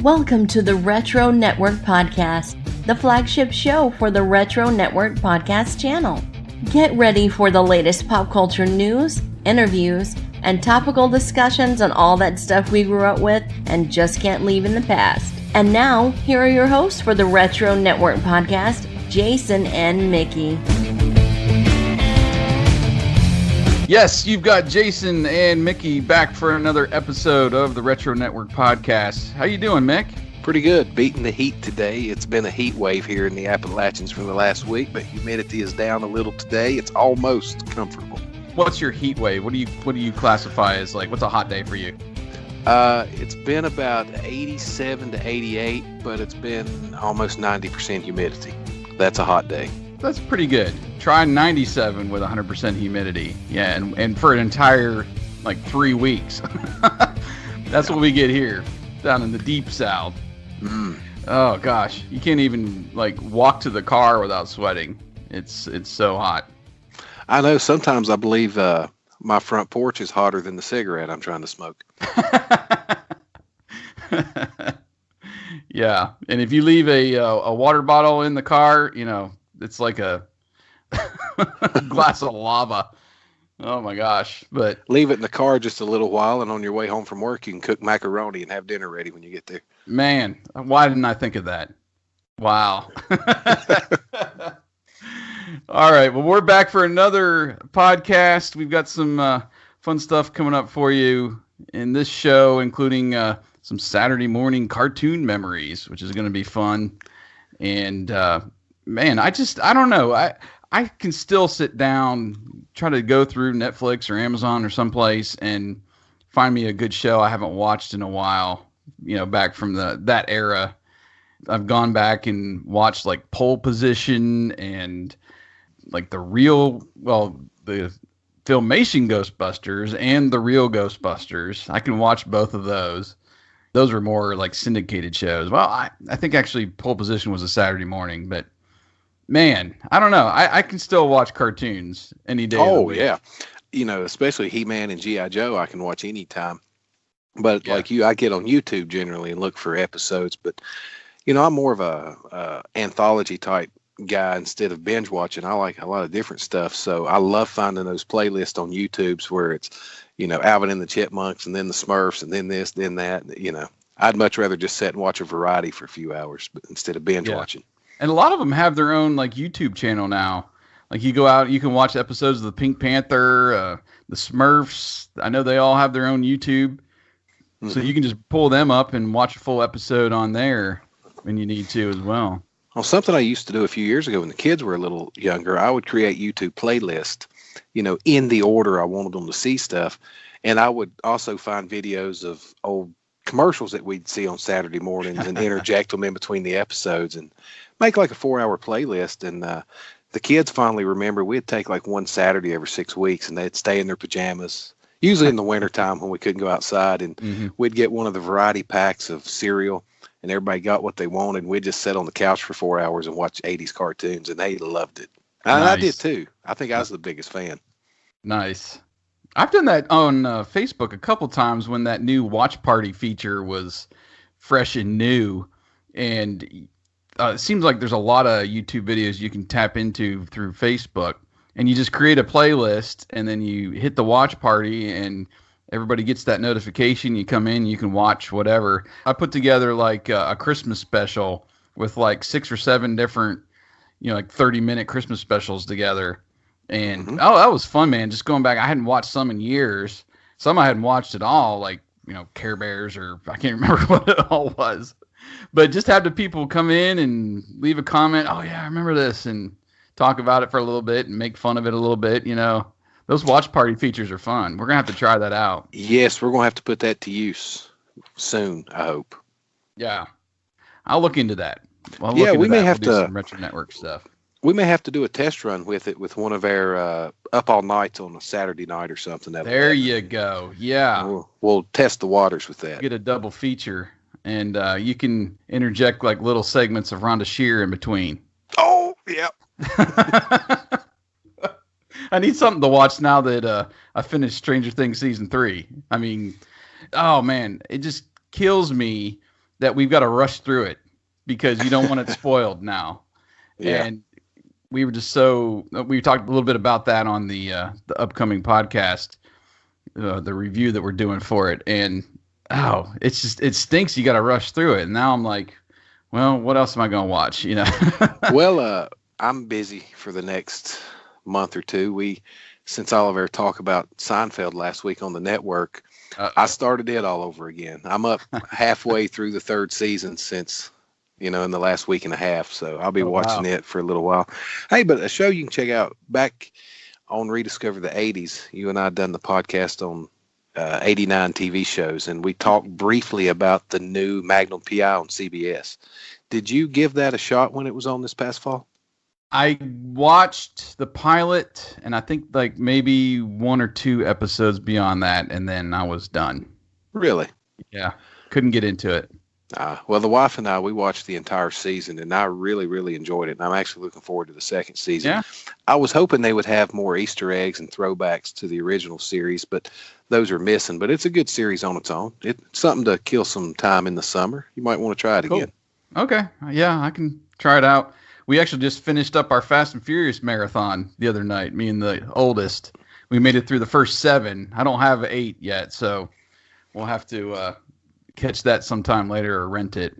Welcome to the Retro Network Podcast, the flagship show for the Retro Network Podcast channel. Get ready for the latest pop culture news, interviews, and topical discussions on all that stuff we grew up with and just can't leave in the past. And now, here are your hosts for the Retro Network Podcast, Jason and Mickey. Yes, you've got Jason and Mickey back for another episode of the Retro Network Podcast. How you doing, Mick? Pretty good. Beating the heat today. It's been a heat wave here in the Appalachians for the last week, but humidity is down a little today. It's almost comfortable. What's your heat wave? What do you classify as, like, what's a hot day for you? It's been about 87 to 88, but it's been almost 90% humidity. That's a hot day. That's pretty good. Try 97 with 100% humidity. Yeah, and for an entire, 3 weeks. That's what we get here, down in the deep south. Oh, gosh. You can't even, walk to the car without sweating. It's so hot. I know. Sometimes I believe my front porch is hotter than the cigarette I'm trying to smoke. Yeah, and if you leave a water bottle in the car, it's like a glass of lava. Oh my gosh. But leave it in the car just a little while, and on your way home from work, you can cook macaroni and have dinner ready when you get there. Man, why didn't I think of that? Wow. All right. Well, we're back for another podcast. We've got some fun stuff coming up for you in this show, including some Saturday morning cartoon memories, which is going to be fun. And man, I don't know. I can still sit down, try to go through Netflix or Amazon or someplace and find me a good show I haven't watched in a while, back from that era. I've gone back and watched Pole Position and the Filmation Ghostbusters and the real Ghostbusters. I can watch both of those. Those were more syndicated shows. Well, I think actually Pole Position was a Saturday morning, but man, I don't know. I can still watch cartoons any day of the week. Yeah. Especially He-Man and G.I. Joe, I can watch anytime. But like you, I get on YouTube generally and look for episodes. But, I'm more of a anthology type guy instead of binge watching. I like a lot of different stuff. So I love finding those playlists on YouTubes where it's, Alvin and the Chipmunks and then the Smurfs and then this, then that. I'd much rather just sit and watch a variety for a few hours instead of binge watching. And a lot of them have their own YouTube channel now. You go out, you can watch episodes of the Pink Panther, the Smurfs. I know they all have their own YouTube. Mm-hmm. So you can just pull them up and watch a full episode on there when you need to as well. Well, something I used to do a few years ago when the kids were a little younger, I would create YouTube playlists, in the order I wanted them to see stuff. And I would also find videos of old commercials that we'd see on Saturday mornings and interject them in between the episodes and make a 4-hour playlist. And the kids finally remember we'd take one Saturday every 6 weeks and they'd stay in their pajamas, usually in the wintertime when we couldn't go outside. And we'd get one of the variety packs of cereal and everybody got what they wanted. And we'd just sit on the couch for 4 hours and watch 80s cartoons, and they loved it. And I did too. I think I was the biggest fan. Nice. I've done that on Facebook a couple times when that new watch party feature was fresh and new. And it seems like there's a lot of YouTube videos you can tap into through Facebook. And you just create a playlist, and then you hit the watch party, and everybody gets that notification. You come in, you can watch whatever. I put together a Christmas special with 6 or 7 different, 30-minute Christmas specials together. And that was fun, man. Just going back, I hadn't watched some in years. Some I hadn't watched at all, Care Bears, or I can't remember what it all was. But just have the people come in and leave a comment. Oh yeah, I remember this, and talk about it for a little bit and make fun of it a little bit. Those watch party features are fun. We're gonna have to try that out. Yes, we're gonna have to put that to use soon, I hope. Yeah, I'll look into that. We may have to do some Retro Network stuff. We may have to do a test run with it with one of our up all nights on a Saturday night or something. There you go. Yeah. We'll test the waters with that. Get a double feature, and you can interject little segments of Rhonda Shear in between. Oh, yeah. I need something to watch now that I finished Stranger Things Season 3. I mean, oh, man, it just kills me that we've got to rush through it because you don't want it spoiled now. Yeah. And we talked a little bit about that on the upcoming podcast, the review that we're doing for it. And it stinks. You got to rush through it. And now I'm like, well, what else am I going to watch? Well, I'm busy for the next month or two. Since Oliver talked about Seinfeld last week on the network, I started it all over again. I'm up halfway through the third season since, in the last week and a half. So I'll be watching it for a little while. Hey, but a show you can check out back on Rediscover the 80s. You and I done the podcast on 89 TV shows, and we talked briefly about the new Magnum PI on CBS. Did you give that a shot when it was on this past fall? I watched the pilot, and I think like maybe 1 or 2 episodes beyond that, and then I was done. Really? Yeah. Couldn't get into it. Well, the wife and I, we watched the entire season, and I really, really enjoyed it. And I'm actually looking forward to the second season. Yeah. I was hoping they would have more Easter eggs and throwbacks to the original series, but those are missing. But it's a good series on its own. It's something to kill some time in the summer. You might want to try it again. Okay. Yeah, I can try it out. We actually just finished up our Fast and Furious marathon the other night, me and the oldest. We made it through the first 7. I don't have 8 yet, so we'll have to catch that sometime later or rent it.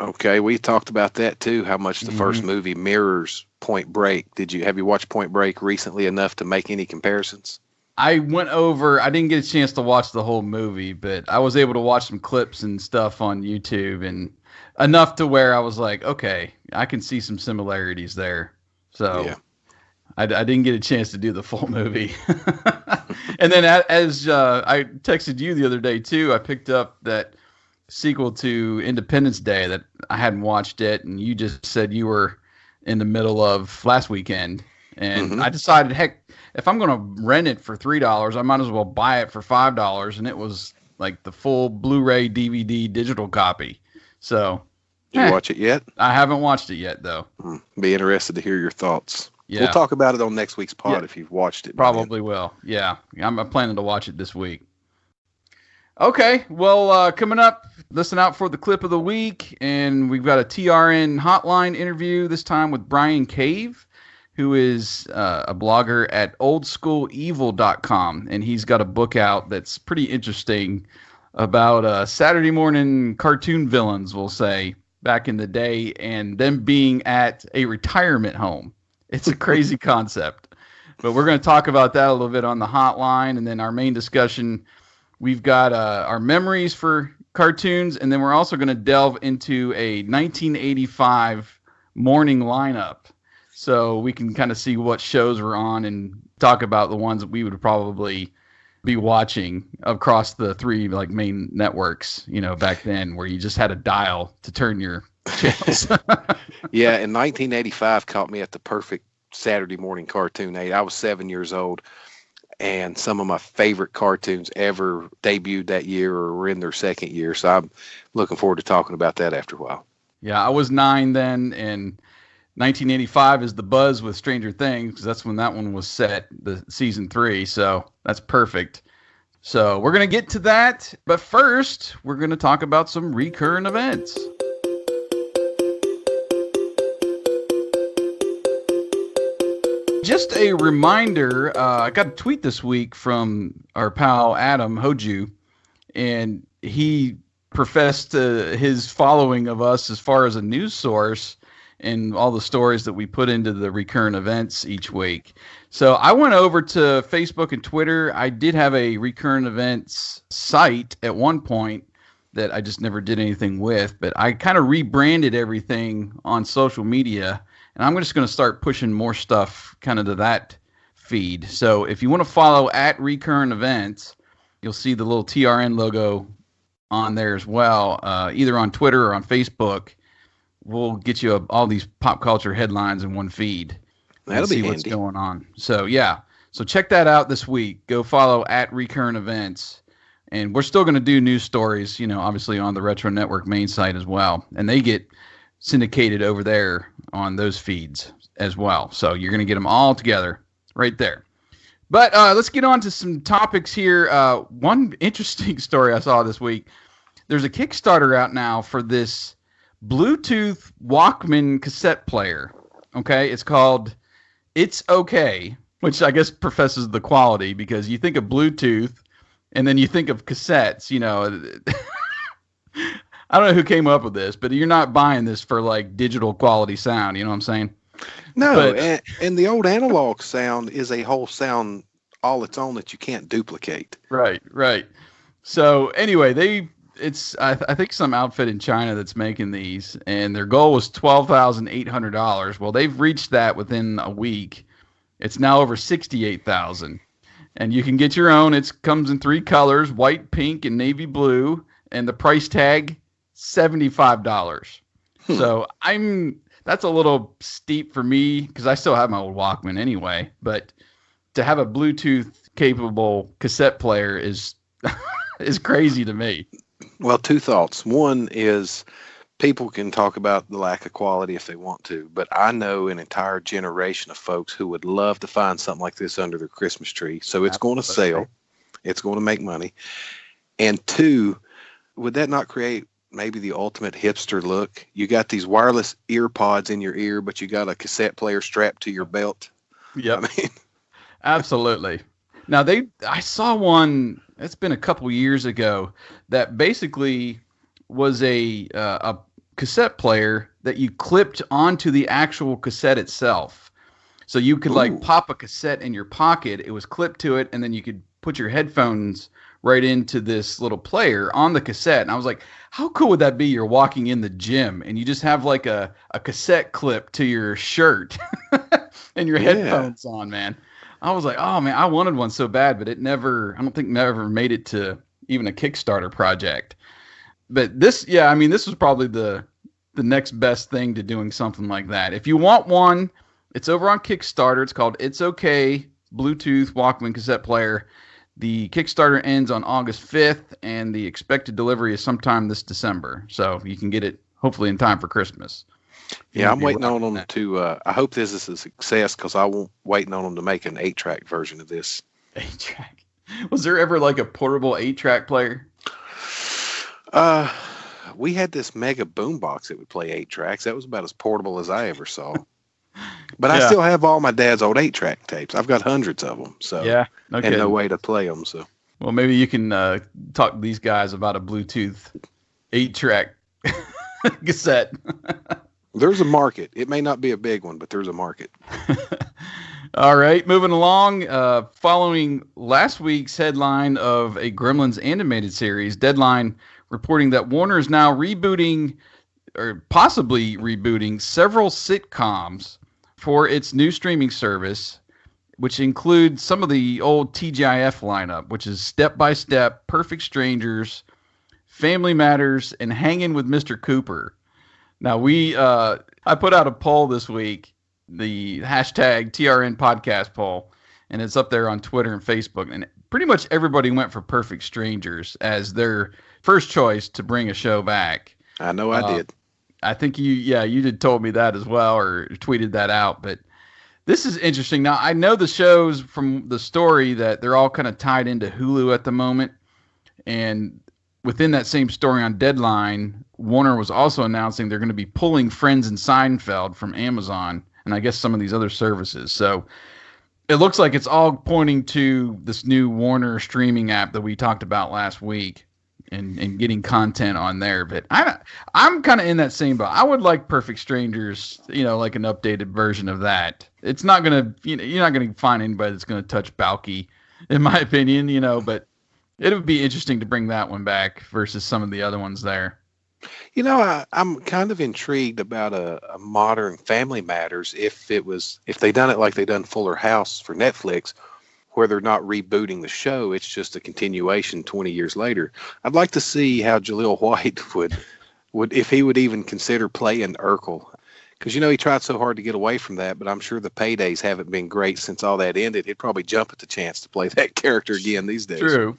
Okay, we talked about that too, how much the first movie mirrors Point Break. Have you watched Point Break recently enough to make any comparisons? I didn't get a chance to watch the whole movie, but I was able to watch some clips and stuff on YouTube, and enough to where I was like, okay, I can see some similarities there. So yeah. I didn't get a chance to do the full movie. And then as I texted you the other day too, I picked up that sequel to Independence Day that I hadn't watched it, and you just said you were in the middle of last weekend. And I decided, heck, if I'm going to rent it for $3, I might as well buy it for $5. And it was like the full Blu-ray, DVD, digital copy. So, did you watch it yet? I haven't watched it yet, though. Be interested to hear your thoughts. Yeah. We'll talk about it on next week's pod if you've watched it. Probably will. Yeah. I'm planning to watch it this week. Okay. Well, coming up, listen out for the clip of the week. And we've got a TRN Hotline interview, this time with Brian Cave, who is a blogger at oldskoolevil.com. And he's got a book out that's pretty interesting about Saturday morning cartoon villains, we'll say, back in the day, and them being at a retirement home. It's a crazy concept. But we're going to talk about that a little bit on the hotline. And then our main discussion, we've got our memories for cartoons. And then we're also going to delve into a 1985 morning lineup. So we can kind of see what shows we're on and talk about the ones that we would probably be watching across the 3 like main networks, back then, where you just had a dial to turn your channels. Yeah, and 1985 caught me at the perfect Saturday morning cartoon age. I was 7 years old, and some of my favorite cartoons ever debuted that year or were in their second year. So I'm looking forward to talking about that after a while. Yeah, I was 9 then, and 1985 is the buzz with Stranger Things, because that's when that one was set, the season 3. So that's perfect. So we're going to get to that. But first, we're going to talk about some recurrent events. Just a reminder, I got a tweet this week from our pal Adam Hoju, and he professed his following of us as far as a news source and all the stories that we put into the recurrent events each week. So I went over to Facebook and Twitter. I did have a recurrent events site at one point that I just never did anything with, but I kind of rebranded everything on social media, and I'm just going to start pushing more stuff kind of to that feed. So if you want to follow at recurrent events, you'll see the little TRN logo on there as well, either on Twitter or on Facebook. We'll get you all these pop culture headlines in one feed. That'll be see handy. What's going on. So yeah, so check that out this week. Go follow at recurrent events, and we're still going to do news stories, obviously on the Retro Network main site as well, and they get syndicated over there on those feeds as well. So you're going to get them all together right there. But let's get on to some topics here. One interesting story I saw this week. there's a Kickstarter out now for this Bluetooth Walkman cassette player. Okay, it's called It's Okay, which I guess professes the quality, because you think of Bluetooth and then you think of cassettes, I don't know who came up with this, but you're not buying this for like digital quality sound. You know what I'm saying? No, But, and the old analog sound is a whole sound all its own that you can't duplicate. right. So anyway, I think some outfit in China that's making these, and their goal was $12,800. Well, they've reached that within a week. It's now over 68,000, and you can get your own. It comes in 3 colors: white, pink, and navy blue, and the price tag $75. So that's a little steep for me because I still have my old Walkman anyway. But to have a Bluetooth capable cassette player is is crazy to me. Well, 2 thoughts. One is people can talk about the lack of quality if they want to, but I know an entire generation of folks who would love to find something like this under their Christmas tree. So it's going to sell. It's going to make money. And 2, would that not create maybe the ultimate hipster look? You got these wireless ear pods in your ear, but you got a cassette player strapped to your belt. Yep. I mean, Absolutely. Now I saw one. It's been a couple years ago that basically was a cassette player that you clipped onto the actual cassette itself. So you could like pop a cassette in your pocket. It was clipped to it, and then you could put your headphones right into this little player on the cassette. And I was like, how cool would that be? You're walking in the gym and you just have like a cassette clip to your shirt and your headphones on, man. I was like, oh man, I wanted one so bad, but I don't think never made it to even a Kickstarter project. But this was probably the next best thing to doing something like that. If you want one, it's over on Kickstarter. It's called It's Okay Bluetooth Walkman Cassette Player. The Kickstarter ends on August 5th, and the expected delivery is sometime this December. So you can get it hopefully in time for Christmas. Yeah, I'm waiting on them to, I hope this is a success because waiting on them to make an 8-track version of this. 8-track. Was there ever like a portable 8-track player? We had this mega boombox that would play 8 tracks. That was about as portable as I ever saw. But I still have all my dad's old 8-track tapes. I've got hundreds of them. So and no way to play them. So well, maybe you can talk to these guys about a Bluetooth 8-track cassette. There's a market. It may not be a big one, but there's a market. All right, moving along. Following last week's headline of a Gremlins animated series, Deadline reporting that Warner is now rebooting or possibly rebooting several sitcoms for its new streaming service, which includes some of the old TGIF lineup, which is Step by Step, Perfect Strangers, Family Matters, and Hanging with Mr. Cooper. Now, I put out a poll this week, the hashtag TRN podcast poll, and it's up there on Twitter and Facebook, and pretty much everybody went for Perfect Strangers as their first choice to bring a show back. I know I did. I think you did told me that as well, or tweeted that out, but this is interesting. Now, I know the shows from the story that they're all kind of tied into Hulu at the moment, and within that same story on Deadline, Warner was also announcing they're going to be pulling Friends and Seinfeld from Amazon and I guess some of these other services. So it looks like it's all pointing to this new Warner streaming app that we talked about last week and getting content on there. But I'm kind of in that same boat. I would like Perfect Strangers, like an updated version of that. It's not going to, you're not going to find anybody that's going to touch Balky, in my opinion, but it would be interesting to bring that one back versus some of the other ones there. I'm kind of intrigued about a modern Family Matters if they done it like they done Fuller House for Netflix, where they're not rebooting the show, it's just a continuation 20 years later. I'd like to see how Jaleel White would if he would even consider playing Urkel. Because, he tried so hard to get away from that, but I'm sure the paydays haven't been great since all that ended. He'd probably jump at the chance to play that character again these days. True.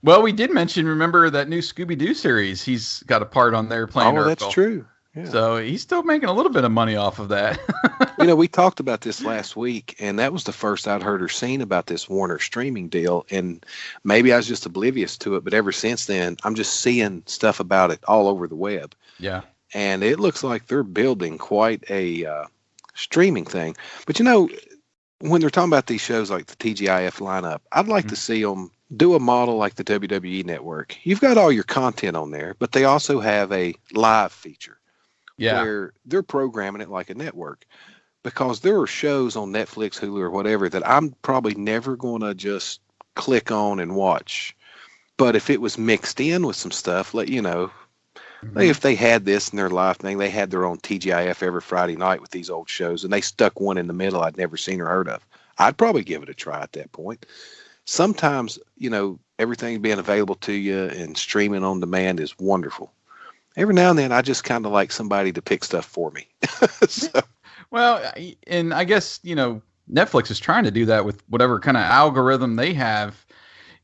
Well, we did remember that new Scooby-Doo series. He's got a part on there playing Urkel. That's true. Yeah. So he's still making a little bit of money off of that. We talked about this last week, and that was the first I'd heard or seen about this Warner streaming deal. And maybe I was just oblivious to it, but ever since then, I'm just seeing stuff about it all over the web. Yeah. And it looks like they're building quite a streaming thing. But when they're talking about these shows like the TGIF lineup, I'd like to see them do a model like the WWE Network. You've got all your content on there, but they also have a live feature where they're programming it like a network. Because there are shows on Netflix, Hulu, or whatever that I'm probably never going to just click on and watch. But if it was mixed in with some stuff, like if they had this in their live thing, they had their own TGIF every Friday night with these old shows, and they stuck one in the middle I'd never seen or heard of, I'd probably give it a try at that point. Sometimes, everything being available to you and streaming on demand is wonderful. Every now and then, I just kind of like somebody to pick stuff for me. So. Well, and I guess, Netflix is trying to do that with whatever kind of algorithm they have,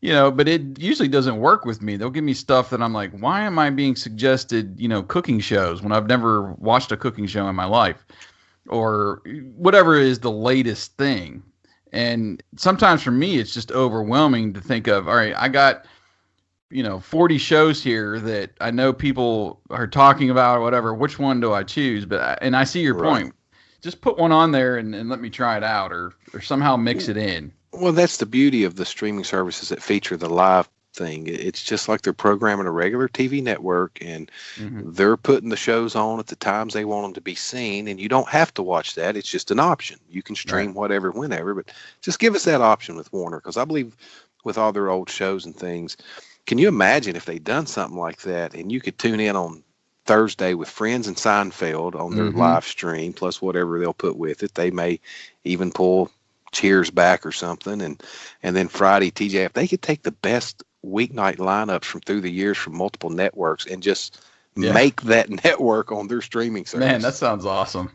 but it usually doesn't work with me. They'll give me stuff that I'm like, why am I being suggested, cooking shows when I've never watched a cooking show in my life, or whatever is the latest thing. And sometimes for me, it's just overwhelming to think of, all right, I got 40 shows here that I know people are talking about or whatever. Which one do I choose? And I see your point. Just put one on there and let me try it out, or somehow mix it in. Well, that's the beauty of the streaming services that feature the live thing. It's just like they're programming a regular TV network, and they're putting the shows on at the times they want them to be seen, and you don't have to watch that. It's just an option. You can stream whatever, whenever, but just give us that option with Warner, because I believe with all their old shows and things, can you imagine if they'd done something like that, and you could tune in on Thursday with Friends and Seinfeld on their live stream, plus whatever they'll put with it. They may even pull Cheers back or something. And then Friday, TJF, they could take the best weeknight lineups from through the years from multiple networks and just make that network on their streaming service. Man, that sounds awesome.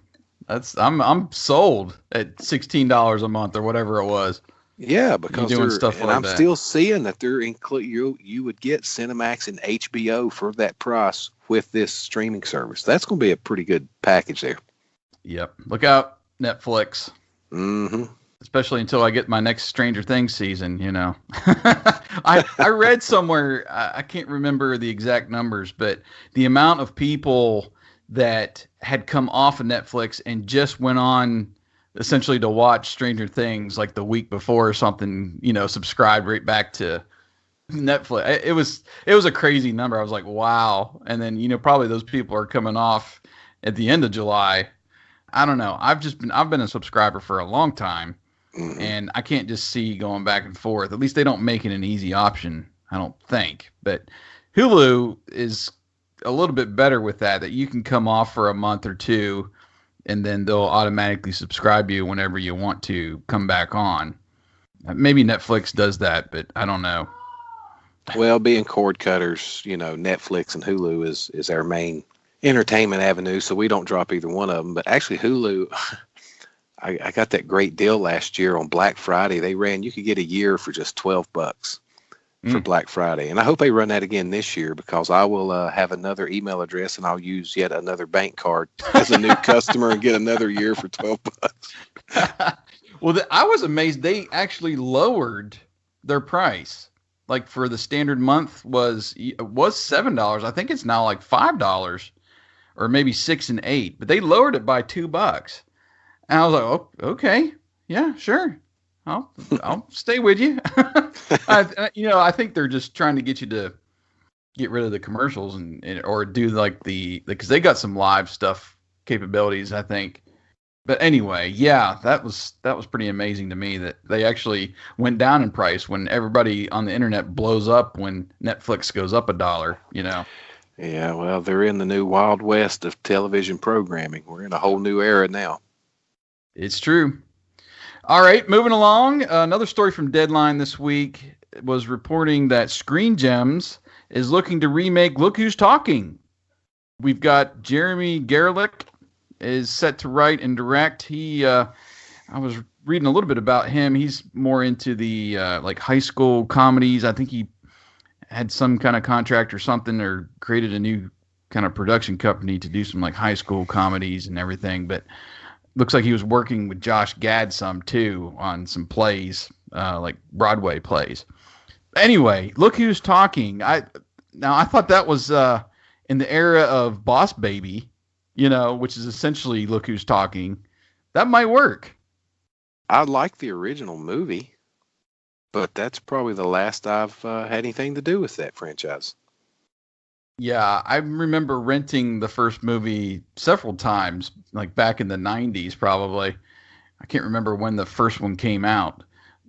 I'm sold at $16 a month or whatever it was. Yeah, because doing stuff like I'm that. still seeing that they're you would get Cinemax and HBO for that price with this streaming service. That's going to be a pretty good package there. Yep. Look out, Netflix. Mm-hmm. Especially until I get my next Stranger Things season, I read somewhere, I can't remember the exact numbers, but the amount of people that had come off of Netflix and just went on essentially to watch Stranger Things like the week before or something, subscribed right back to Netflix. It was a crazy number. I was like, wow. And then, probably those people are coming off at the end of July. I don't know. I've been a subscriber for a long time, and I can't just see going back and forth. At least they don't make it an easy option, I don't think. But Hulu is a little bit better with that you can come off for a month or two, and then they'll automatically subscribe you whenever you want to come back on. Maybe Netflix does that, but I don't know. Well, being cord cutters, Netflix and Hulu is our main entertainment avenue, so we don't drop either one of them. But actually, Hulu, I got that great deal last year on Black Friday. You could get a year for just $12 for Black Friday. And I hope they run that again this year, because I will have another email address, and I'll use yet another bank card as a new customer and get another year for $12. Well, I was amazed. They actually lowered their price. Like for the standard month was $7. I think it's now like $5 or maybe $6 and $8, but they lowered it by $2. And I was like, oh, okay. Yeah, sure. I'll stay with you. I think they're just trying to get you to get rid of the commercials or do like because they got some live stuff capabilities, I think. But anyway, yeah, that was pretty amazing to me that they actually went down in price when everybody on the internet blows up when Netflix goes up $1, Yeah, well, they're in the new Wild West of television programming. We're in a whole new era now. It's true. All right, moving along. Another story from Deadline this week was reporting that Screen Gems is looking to remake Look Who's Talking. We've got Jeremy Gerlich is set to write and direct. I was reading a little bit about him. He's more into the like high school comedies. I think he had some kind of contract or something, or created a new kind of production company to do some like high school comedies and everything. But looks like he was working with Josh Gad some too on some plays, like Broadway plays. Anyway, Look Who's Talking. I thought that was in the era of Boss Baby, which is essentially Look Who's Talking. That might work. I like the original movie, but that's probably the last I've had anything to do with that franchise. Yeah, I remember renting the first movie several times, like back in the 90s probably. I can't remember when the first one came out.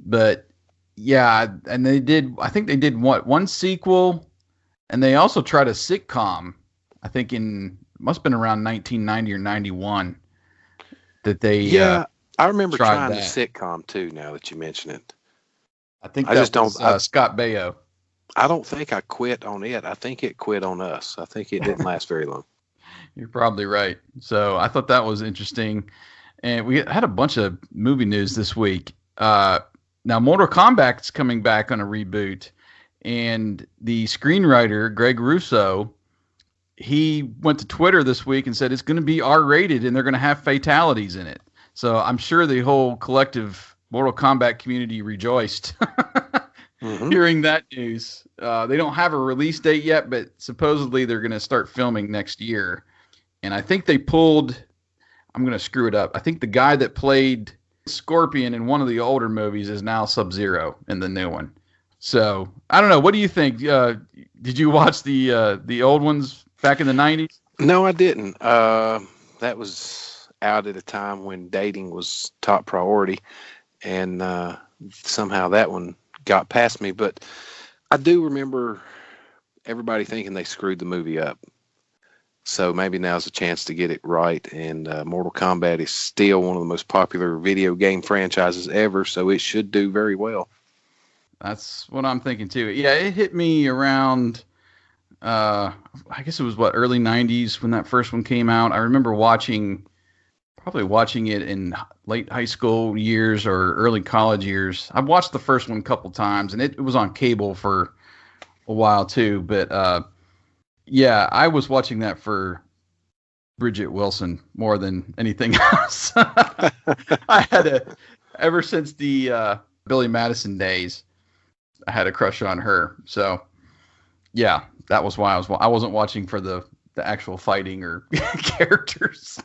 But yeah, and I think they did one sequel, and they also tried a sitcom, I think must have been around 1990 or 91 that they I remember trying that. the sitcom too, now that you mention it. I think was Scott Baio. I don't think I quit on it. I think it quit on us. I think it didn't last very long. You're probably right. So I thought that was interesting. And we had a bunch of movie news this week. Now, Mortal Kombat's coming back on a reboot. And the screenwriter, Greg Russo, he went to Twitter this week and said it's going to be R-rated and they're going to have fatalities in it. So I'm sure the whole collective Mortal Kombat community rejoiced. Hearing that news. They don't have a release date yet, but supposedly they're going to start filming next year. And I think they pulled, I'm going to screw it up, I think the guy that played Scorpion in one of the older movies is now Sub-Zero in the new one. So, I don't know. What do you think? Did you watch the old ones back in the 90s? No, I didn't. That was out at a time when dating was top priority. And somehow that one got past me, but I do remember everybody thinking they screwed the movie up. So maybe now's a chance to get it right. And Mortal Kombat is still one of the most popular video game franchises ever, so it should do very well. That's what I'm thinking too. Yeah, it hit me around, I guess it was early 90s when that first one came out. I remember probably watching it in late high school years or early college years. I've watched the first one a couple times, and it was on cable for a while too. But yeah, I was watching that for Bridget Wilson more than anything else. I had ever since the Billy Madison days, I had a crush on her. So yeah, that was why I wasn't watching for the actual fighting or characters.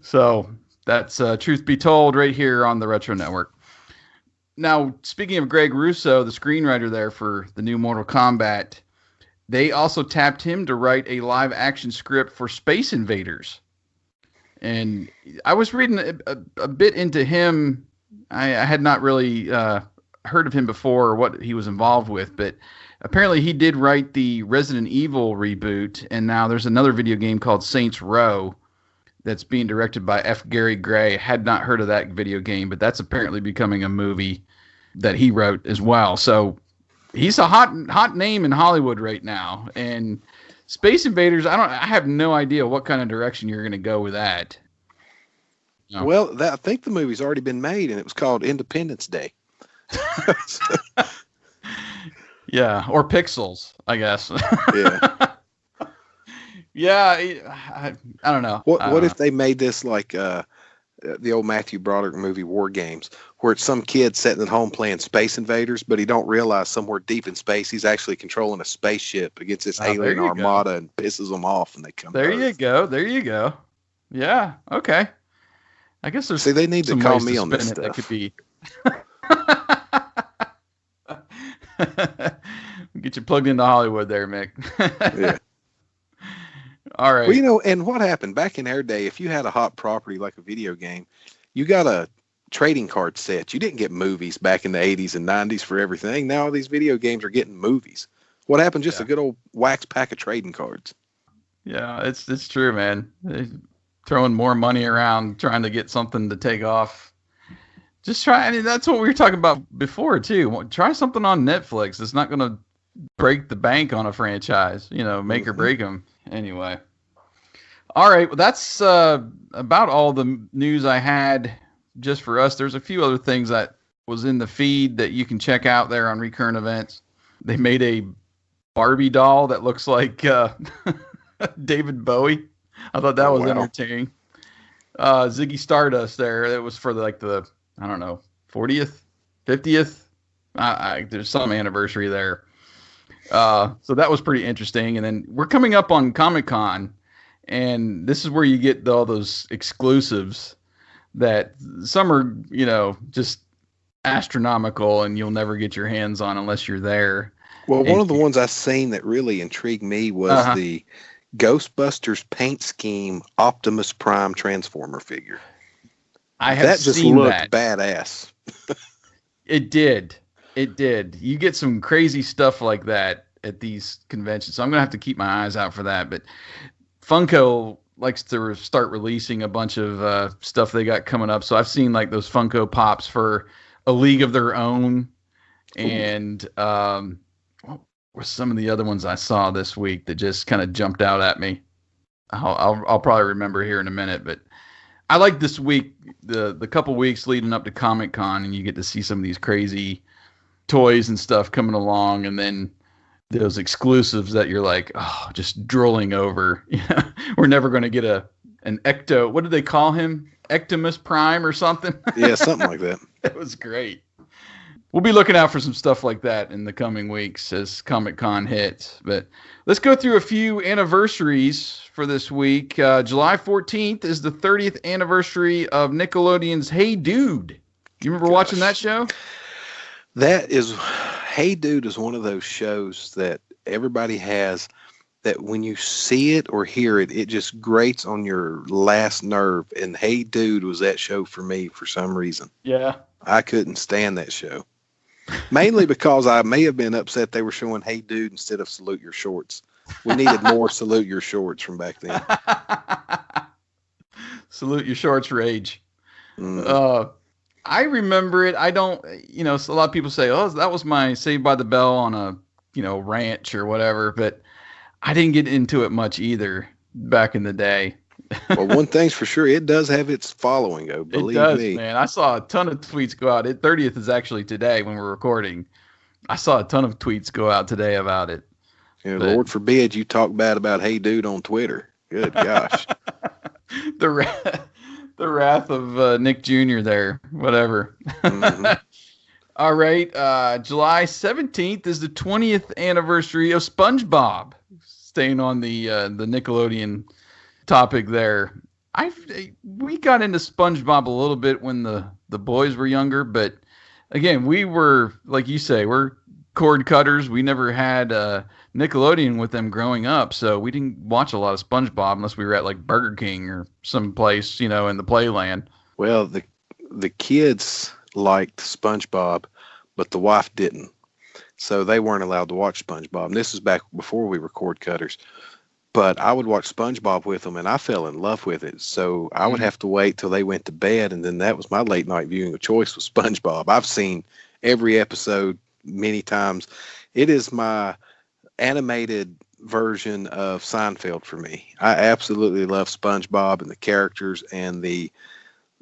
So that's Truth Be Told right here on the Retro Network. Now, speaking of Greg Russo, the screenwriter there for the new Mortal Kombat, they also tapped him to write a live action script for Space Invaders. And I was reading a bit into him. I had not really heard of him before or what he was involved with, but apparently he did write the Resident Evil reboot, and now there's another video game called Saints Row that's being directed by F. Gary Gray. Had not heard of that video game, but that's apparently becoming a movie that he wrote as well. So he's a hot name in Hollywood right now. And Space Invaders, I have no idea what kind of direction you're going to go with that. No. Well, I think the movie's already been made, and it was called Independence Day. Yeah, or Pixels, I guess. Yeah. Yeah, I don't know. What if they made this like the old Matthew Broderick movie War Games, where it's some kid sitting at home playing Space Invaders, but he don't realize somewhere deep in space he's actually controlling a spaceship against this alien armada and pisses them off, and they come. There you go. Yeah. Okay. I guess there's. See, they need to call me on this stuff. That could be. Get you plugged into Hollywood there, Mick. Yeah. All right. Well, and what happened back in our day, if you had a hot property like a video game, you got a trading card set. You didn't get movies back in the 80s and 90s for everything. Now all these video games are getting movies. What happened? Just a good old wax pack of trading cards. Yeah, it's true, man. They're throwing more money around trying to get something to take off. Just try. I mean, that's what we were talking about before too. Try something on Netflix. It's not going to break the bank on a franchise. Make or break them. Anyway. All right. Well, that's about all the news I had just for us. There's a few other things that was in the feed that you can check out there on Recurrent Events. They made a Barbie doll that looks like David Bowie. I thought that was entertaining. Ziggy Stardust there. It was for the I don't know, 40th, 50th. There's some anniversary there. So that was pretty interesting. And then we're coming up on Comic-Con, and this is where you get all those exclusives that some are, just astronomical and you'll never get your hands on unless you're there. Well, one of the ones I seen that really intrigued me was the Ghostbusters paint scheme Optimus Prime Transformer figure. I have seen that. That just looked badass. It did. You get some crazy stuff like that at these conventions. So I'm going to have to keep my eyes out for that. But Funko likes to start releasing a bunch of stuff they got coming up. So I've seen like those Funko Pops for A League of Their Own. And what were some of the other ones I saw this week that just kind of jumped out at me? I'll probably remember here in a minute. But I like this week, the couple weeks leading up to Comic-Con, and you get to see some of these crazy toys and stuff coming along, and then those exclusives that you're like, just drooling over. We're never going to get an Ecto. What did they call him? Ectomus Prime or something? Yeah, something like that. That was great. We'll be looking out for some stuff like that in the coming weeks as Comic-Con hits. But let's go through a few anniversaries for this week. July 14th is the 30th anniversary of Nickelodeon's Hey Dude. You remember watching that show? Hey Dude is one of those shows that everybody has that when you see it or hear it, it just grates on your last nerve. And Hey Dude was that show for me for some reason. Yeah. I couldn't stand that show. Mainly because I may have been upset they were showing Hey Dude instead of Salute Your Shorts. We needed more Salute Your Shorts from back then. Salute Your Shorts rage. I remember it. I don't, so a lot of people say, that was my Saved by the Bell on a, ranch or whatever, but I didn't get into it much either back in the day. Well, one thing's for sure, it does have its following, though. Believe me, man. I saw a ton of tweets go out. 30th is actually today when we're recording. I saw a ton of tweets go out today about it. Lord forbid you talk bad about Hey Dude on Twitter. Good gosh. The wrath of Nick Jr. there. Whatever. Mm-hmm. All right. July 17th is the 20th anniversary of SpongeBob. Staying on the Nickelodeon topic there. We got into SpongeBob a little bit when the boys were younger, but again, we were, like you say, we're cord cutters. We never had Nickelodeon with them growing up, so we didn't watch a lot of SpongeBob unless we were at like Burger King or some place, in the Playland. Well, the kids liked SpongeBob, but the wife didn't. So they weren't allowed to watch SpongeBob. And this is back before we were cord cutters. But I would watch SpongeBob with them, and I fell in love with it. So I would have to wait till they went to bed, and then that was my late night viewing of choice with SpongeBob. I've seen every episode many times. It is my animated version of Seinfeld for me. I absolutely love SpongeBob and the characters and the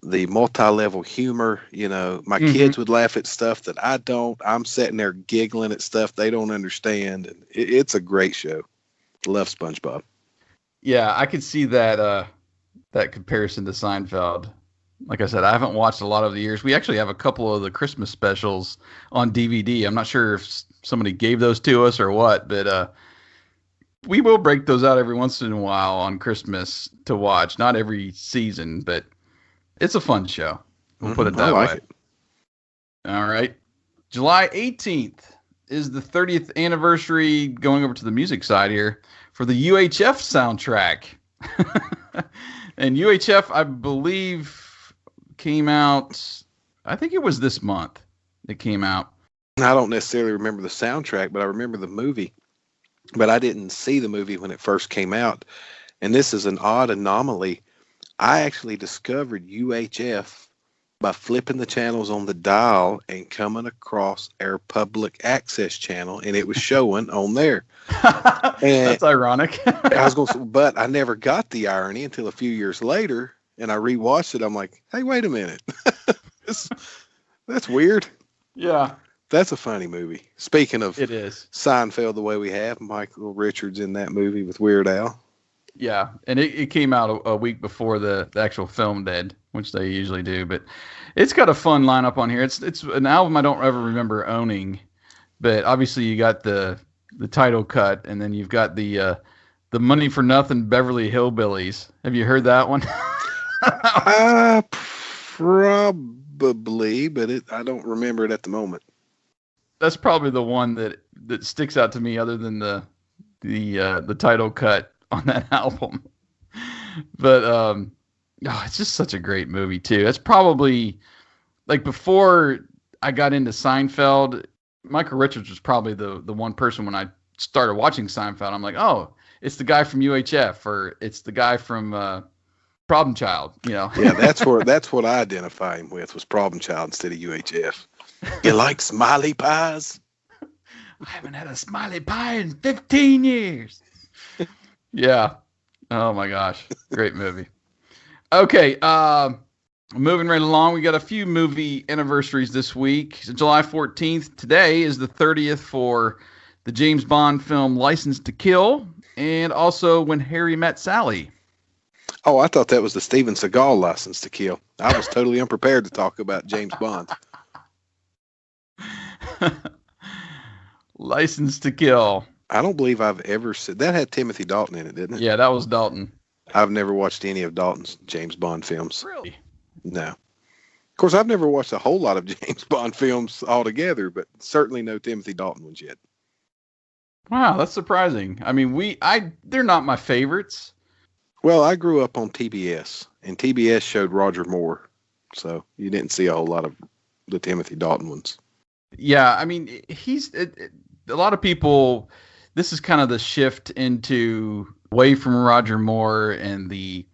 multi-level humor. My kids would laugh at stuff that I don't. I'm sitting there giggling at stuff they don't understand. And it's a great show. Love SpongeBob. Yeah, I could see that comparison to Seinfeld. Like I said, I haven't watched a lot of the years. We actually have a couple of the Christmas specials on DVD. I'm not sure if somebody gave those to us or what, but we will break those out every once in a while on Christmas to watch. Not every season, but it's a fun show. We'll put it that way. It. All right. July 18th is the 30th anniversary, going over to the music side here, for the UHF soundtrack. And UHF, I believe, came out, I think it was this month it came out. I don't necessarily remember the soundtrack, but I remember the movie. But I didn't see the movie when it first came out. And this is an odd anomaly. I actually discovered UHF by flipping the channels on the dial and coming across our public access channel, and it was showing on there. And that's ironic. But I never got the irony until a few years later, and I rewatched it. I'm like, hey, wait a minute. That's weird. Yeah. That's a funny movie. Speaking of It is. Seinfeld the way we have, Michael Richards in that movie with Weird Al. Yeah, and it came out a week before the actual film did, which they usually do. But it's got a fun lineup on here. It's an album I don't ever remember owning, but obviously you got the title cut, and then you've got the Money for Nothing Beverly Hillbillies. Have you heard that one? Probably, but I don't remember it at the moment. That's probably the one that sticks out to me, other than the title cut on that album. But it's just such a great movie too. It's probably, like, before I got into Seinfeld, Michael Richards was probably the one person when I started watching Seinfeld. I'm like, oh, it's the guy from UHF, or it's the guy from Problem Child. Yeah, that's what I identify him with, was Problem Child instead of UHF. You like smiley pies? I haven't had a smiley pie in 15 years. Yeah. Oh my gosh. Great movie. Okay. Moving right along. We got a few movie anniversaries this week. So July 14th. Today is the 30th for the James Bond film License to Kill, and also When Harry Met Sally. Oh, I thought that was the Steven Seagal License to Kill. I was totally unprepared to talk about James Bond. License to Kill. I don't believe I've ever seen that. Had Timothy Dalton in it, didn't it? Yeah, that was Dalton. I've never watched any of Dalton's James Bond films. Really? No. Of course, I've never watched a whole lot of James Bond films altogether, but certainly no Timothy Dalton ones yet. Wow, that's surprising. I mean, they're not my favorites. Well, I grew up on TBS, and TBS showed Roger Moore, so you didn't see a whole lot of the Timothy Dalton ones. Yeah, I mean, a lot of people, this is kind of the shift away from Roger Moore and the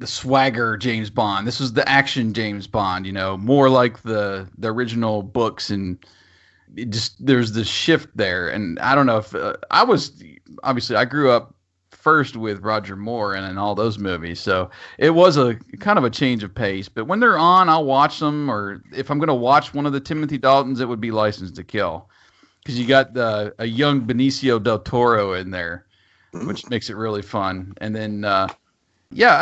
swagger James Bond. This was the action James Bond, more like the original books, and there's this shift there. And I don't know if I grew up first with Roger Moore and in all those movies, so it was a kind of a change of pace. But when they're on, I'll watch them, or if I'm going to watch one of the Timothy Daltons, it would be License to Kill, because you got a young Benicio del Toro in there, which makes it really fun. And then I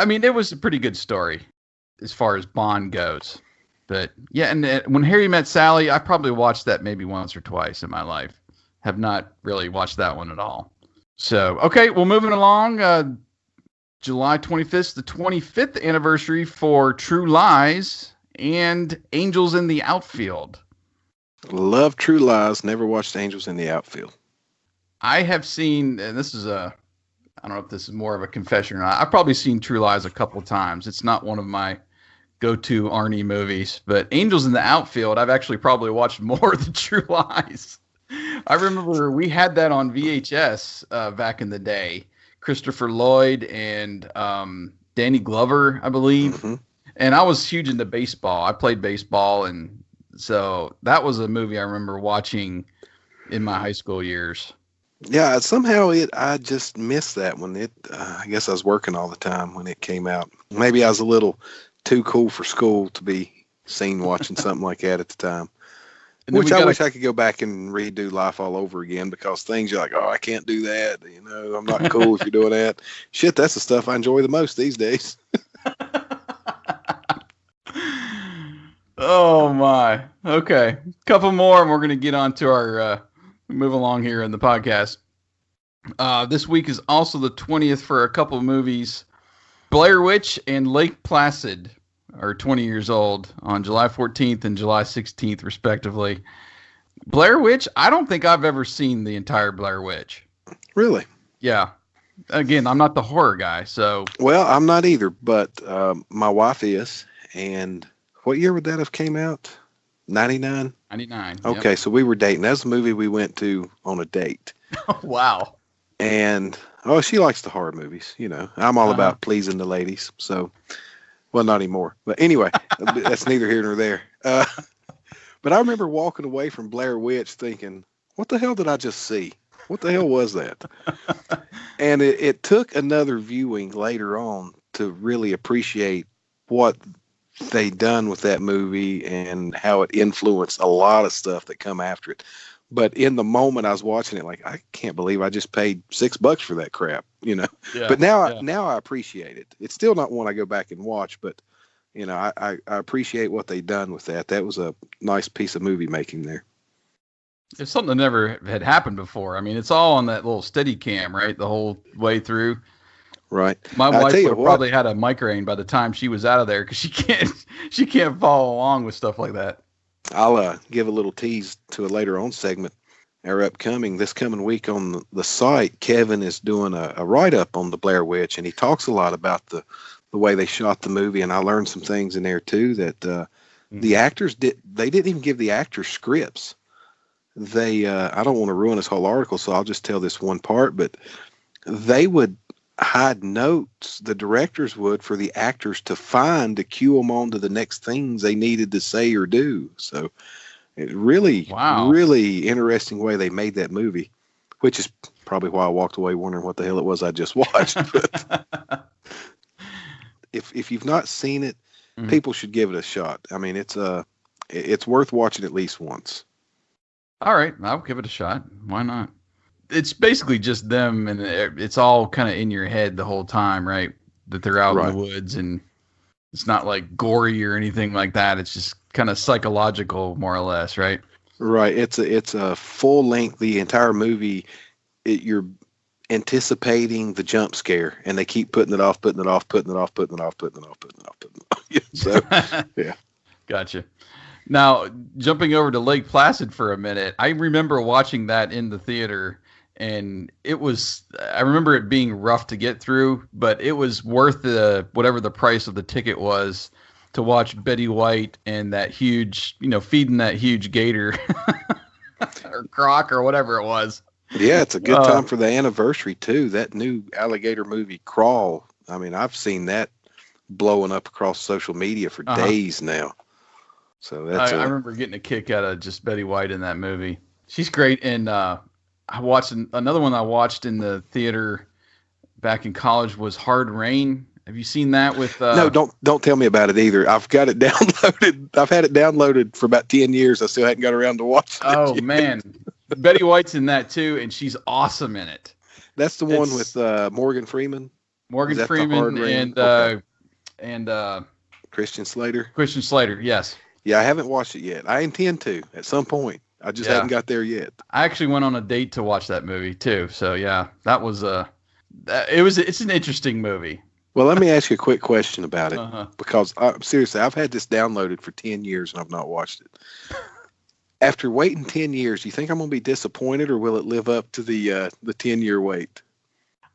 mean, it was a pretty good story as far as Bond goes. But yeah, and When Harry Met Sally, I probably watched that maybe once or twice in my life. Have not really watched that one at all. So, okay, well, moving along, July 25th, the 25th anniversary for True Lies and Angels in the Outfield. Love True Lies, never watched Angels in the Outfield. I have seen, and this is I don't know if this is more of a confession or not, I've probably seen True Lies a couple of times. It's not one of my go-to Arnie movies, but Angels in the Outfield, I've actually probably watched more than True Lies. I remember we had that on VHS back in the day. Christopher Lloyd and Danny Glover, I believe. Mm-hmm. And I was huge into baseball. I played baseball, and so that was a movie I remember watching in my high school years. Yeah, somehow I just missed that one. I guess I was working all the time when it came out. Maybe I was a little too cool for school to be seen watching something like that at the time. Which I wish I could go back and redo life all over again, because things you're like, oh, I can't do that. I'm not cool if you're doing that. Shit, that's the stuff I enjoy the most these days. Oh, my. Okay. Couple more, and we're going to get on to our move along here in the podcast. This week is also the 20th for a couple of movies. Blair Witch and Lake Placid are 20 years old on July 14th and July 16th, respectively. Blair Witch, I don't think I've ever seen the entire Blair Witch. Really? Yeah. Again, I'm not the horror guy, so. Well, I'm not either, but my wife is. And what year would that have came out? 99? 99. Okay, yep. So we were dating. That's the movie we went to on a date. Wow. And, she likes the horror movies. I'm all about pleasing the ladies, so. Well, not anymore. But anyway, that's neither here nor there. But I remember walking away from Blair Witch thinking, what the hell did I just see? What the hell was that? And it took another viewing later on to really appreciate what they done with that movie and how it influenced a lot of stuff that come after it. But in the moment I was watching it, like, I can't believe I just paid $6 for that crap, Yeah. But now I appreciate it. It's still not one I go back and watch, but I appreciate what they done with that. That was a nice piece of movie making there. It's something that never had happened before. I mean, it's all on that little steady cam, right? The whole way through. Right. My wife would have probably had a migraine by the time she was out of there because she can't follow along with stuff like that. I'll give a little tease to a later on segment. This coming week on the site, Kevin is doing a write-up on the Blair Witch, and he talks a lot about the way they shot the movie, and I learned some things in there too that the actors didn't even give the actors scripts. They I don't want to ruin this whole article, so I'll just tell this one part, but they would hide notes, the directors would, for the actors to find to cue them on to the next things they needed to say or do. So it really interesting way they made that movie, which is probably why I walked away wondering what the hell it was I just watched. But if you've not seen it, people should give it a shot. I mean, it's worth watching at least once. All right, I'll give it a shot. Why not? It's basically just them, and it's all kind of in your head the whole time, right? That they're out in the woods, and it's not like gory or anything like that. It's just kind of psychological, more or less, right? Right. It's a full length. The entire movie, you're anticipating the jump scare, and they keep putting it off. So, yeah. Gotcha. Now, jumping over to Lake Placid for a minute, I remember watching that in the theater. And I remember it being rough to get through, but it was worth whatever the price of the ticket was to watch Betty White and that huge, feeding that huge gator or croc or whatever it was. Yeah, it's a good time for the anniversary too. That new alligator movie, Crawl. I mean, I've seen that blowing up across social media for days now. So that's I remember getting a kick out of just Betty White in that movie. She's great. And I watched another one I watched in the theater back in college was Hard Rain. Have you seen that with No, don't tell me about it either. I've got it downloaded. I've had it downloaded for about 10 years. I still hadn't got around to watching it. Oh man. Betty White's in that too, and she's awesome in it. That's the one with Morgan Freeman. Morgan Freeman and Christian Slater. Christian Slater, yes. Yeah, I haven't watched it yet. I intend to at some point. I just haven't got there yet. I actually went on a date to watch that movie too. So yeah, that was it's an interesting movie. Well, let me ask you a quick question about it because seriously, I've had this downloaded for 10 years and I've not watched it. After waiting 10 years, do you think I'm going to be disappointed, or will it live up to the 10-year wait?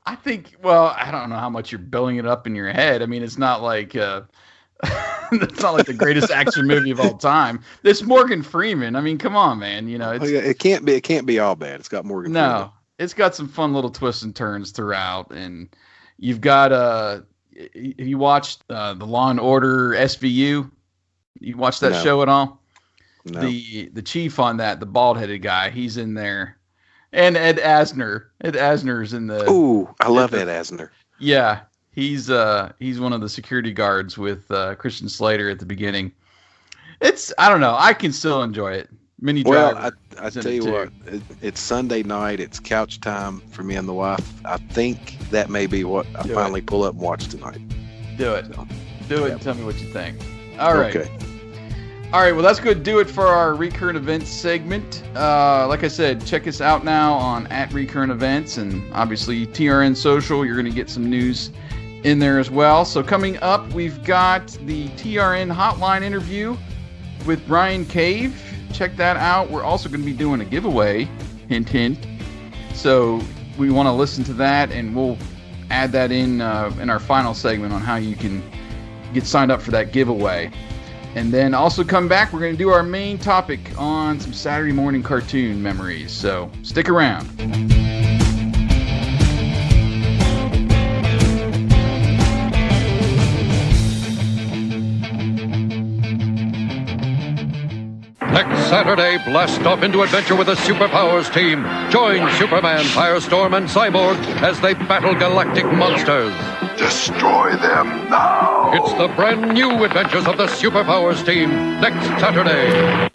I think. Well, I don't know how much you're building it up in your head. I mean, it's not like. It's not like the greatest action movie of all time. This Morgan Freeman. I mean, come on, man. It can't be all bad. It's got Morgan Freeman. No, it's got some fun little twists and turns throughout, and you've got have you watched the Law and Order SVU? You watched that show at all? No. The chief on that, the bald-headed guy, he's in there, and Ed Asner. Ed Asner's in the. Ooh, I love Ed Asner. Yeah. He's one of the security guards with Christian Slater at the beginning. I don't know. I can still enjoy it. Well, I tell you what, it's Sunday night. It's couch time for me and the wife. I think that may be what I finally pull up and watch tonight. Do it. Do it and tell me what you think. All right. Okay. All right. Well, that's going to do it for our Recurrent Events segment. Like I said, check us out now on @Recurrent Events, and obviously TRN Social. You're going to get some news in there as well. So coming up, we've got the TRN Hotline interview with Brian Cave. Check that out. We're also going to be doing a giveaway. Hint, hint. So we want to listen to that, and we'll add that in our final segment on how you can get signed up for that giveaway. And then also come back, we're going to do our main topic on some Saturday morning cartoon memories. So stick around. Next Saturday, blast off into adventure with the Superpowers team. Join Superman, Firestorm, and Cyborg as they battle galactic monsters. Destroy them now. It's the brand new adventures of the Superpowers team next Saturday.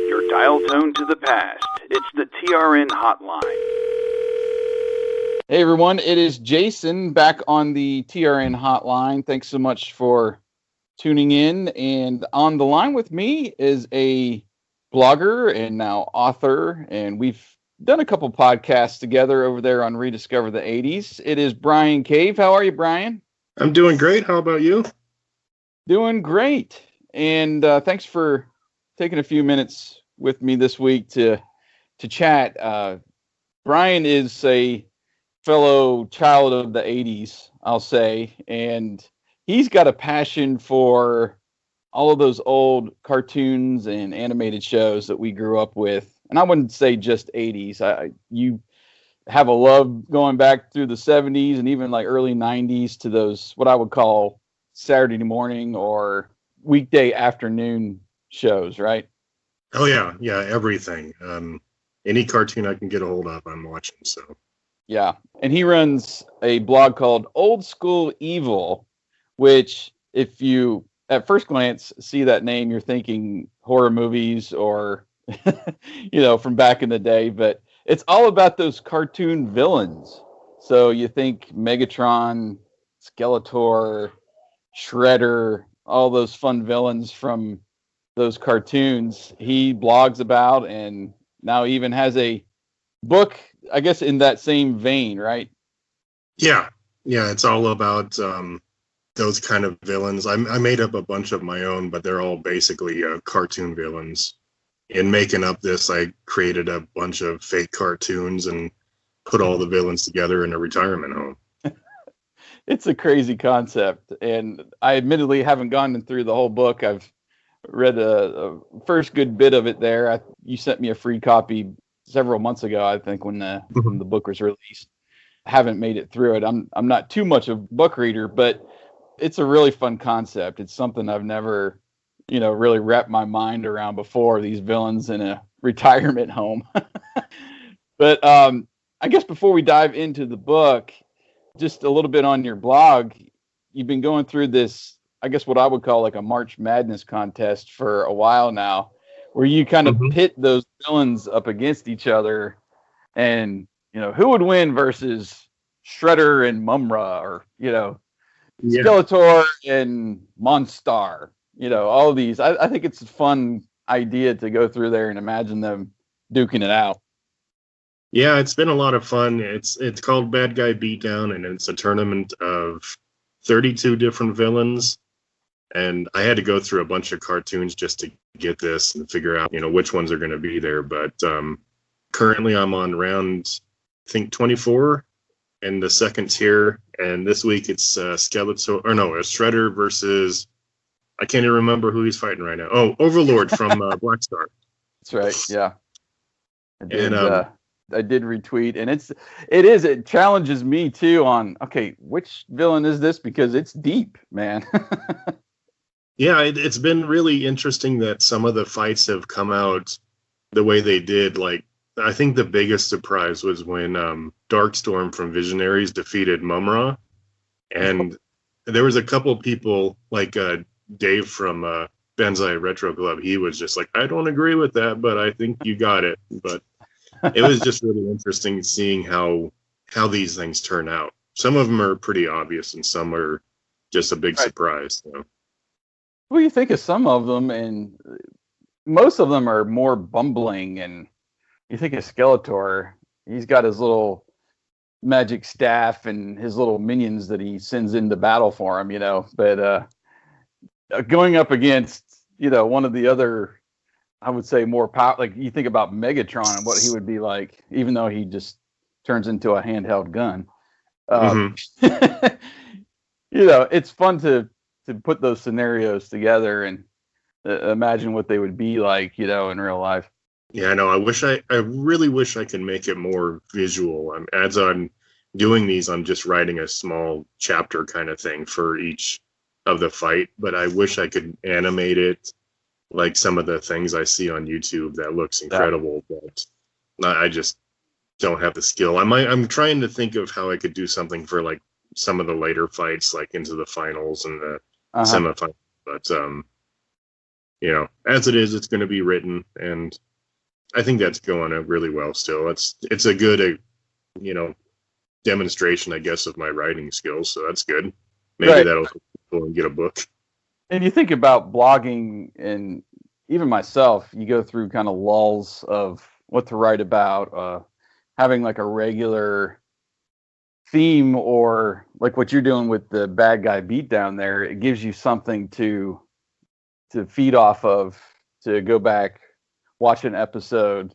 Your dial tone to the past. It's the TRN Hotline. Hey everyone, it is Jason back on the TRN Hotline. Thanks so much for tuning in. And on the line with me is a blogger and now author, and we've done a couple podcasts together over there on Rediscover the 80s. It is Brian Cave. How are you, Brian? I'm doing great. How about you? Doing great. And thanks for taking a few minutes with me this week to chat. Brian is a fellow child of the 80s, I'll say, and he's got a passion for all of those old cartoons and animated shows that we grew up with. And I wouldn't say just 80s. You have a love going back through the 70s and even like early 90s to those, what I would call Saturday morning or weekday afternoon shows, right? Oh, yeah. Yeah, everything. Any cartoon I can get a hold of, I'm watching, so... Yeah, and he runs a blog called Old School Evil, which if you at first glance see that name, you're thinking horror movies or, from back in the day, but it's all about those cartoon villains. So you think Megatron, Skeletor, Shredder, all those fun villains from those cartoons he blogs about, and now even has a book, I guess, in that same vein, right? Yeah, it's all about those kind of villains. I made up a bunch of my own, but they're all basically cartoon villains. In making up this, I created a bunch of fake cartoons and put all the villains together in a retirement home. It's a crazy concept, and I admittedly haven't gone through the whole book. I've read a first good bit of it there. You sent me a free copy several months ago, I think, when the book was released. I haven't made it through it. I'm not too much of a book reader, but it's a really fun concept. It's something I've never, really wrapped my mind around before, these villains in a retirement home. But I guess before we dive into the book, just a little bit on your blog, you've been going through this, I guess what I would call like a March Madness contest for a while now, where you kind of pit those villains up against each other, and who would win versus Shredder and Mumra, or Skeletor and Monstar, all of these. I think it's a fun idea to go through there and imagine them duking it out. Yeah, it's been a lot of fun. It's called Bad Guy Beatdown, and it's a tournament of 32 different villains. And I had to go through a bunch of cartoons just to get this and figure out, which ones are going to be there. But currently I'm on round, I think, 24 in the second tier. And this week it's Shredder versus, I can't even remember who he's fighting right now. Oh, Overlord from Black Star. That's right. Yeah. I did retweet, and it challenges me too on, okay, which villain is this? Because it's deep, man. Yeah, it's been really interesting that some of the fights have come out the way they did. Like, I think the biggest surprise was when Darkstorm from Visionaries defeated Mumra. And there was a couple people, like Dave from Banzai Retro Club. He was just like, I don't agree with that, but I think you got it. But it was just really interesting seeing how these things turn out. Some of them are pretty obvious, and some are just a big surprise. What do you think of some of them? And most of them are more bumbling. And you think of Skeletor, he's got his little magic staff and his little minions that he sends into battle for him, But going up against, one of the other, I would say, more power, like you think about Megatron and what he would be like, even though he just turns into a handheld gun. It's fun to put those scenarios together and imagine what they would be like, in real life. Yeah, I know. I really wish I could make it more visual. As I'm doing these, I'm just writing a small chapter kind of thing for each of the fight, but I wish I could animate it like some of the things I see on YouTube. That looks incredible, but I just don't have the skill. I'm trying to think of how I could do something for like some of the later fights, like into the finals and the semifinals. But as it is, it's going to be written, and I think that's going really well. Still, it's a good demonstration, I guess, of my writing skills. So that's good. Maybe that'll help people and get a book. And you think about blogging, and even myself, you go through kind of lulls of what to write about, having like a regular theme, or like what you're doing with the bad guy beatdown there. It gives you something to feed off of, to go back, watch an episode,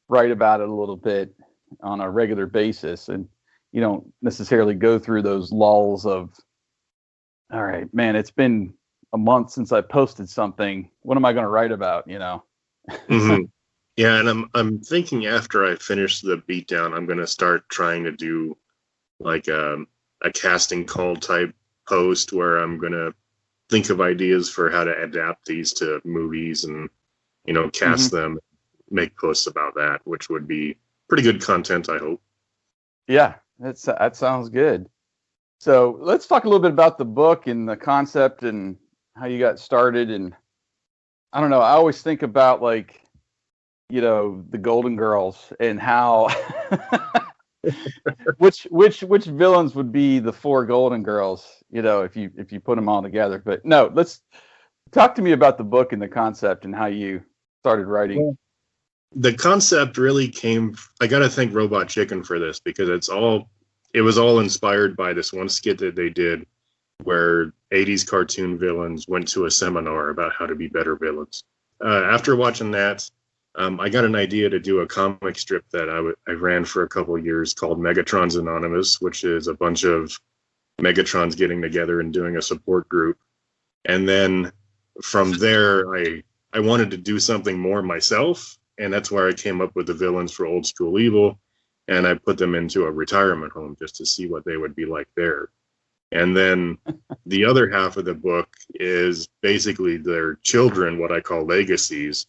write about it a little bit on a regular basis. And you don't necessarily go through those lulls of, all right, man, it's been a month since I posted something. What am I going to write about? Mm-hmm. Yeah, and I'm thinking after I finish the beatdown, I'm going to start trying to do like a casting call type post where I'm going to think of ideas for how to adapt these to movies and cast them, make posts about that, which would be pretty good content, I hope. Yeah, that sounds good. So let's talk a little bit about the book and the concept and how you got started. And I don't know, I always think about like, the Golden Girls and how which villains would be the 4 Golden Girls, if you put them all together. But no, let's talk to me about the book and the concept and how you started writing. Well, the concept really came, I got to thank Robot Chicken for this, because it was all inspired by this one skit that they did where 80s cartoon villains went to a seminar about how to be better villains. After watching that, I got an idea to do a comic strip that I ran for a couple of years called Megatron's Anonymous, which is a bunch of Megatrons getting together and doing a support group. And then from there, I wanted to do something more myself, and that's where I came up with the villains for Old School Evil, and I put them into a retirement home just to see what they would be like there. And then the other half of the book is basically their children, what I call legacies,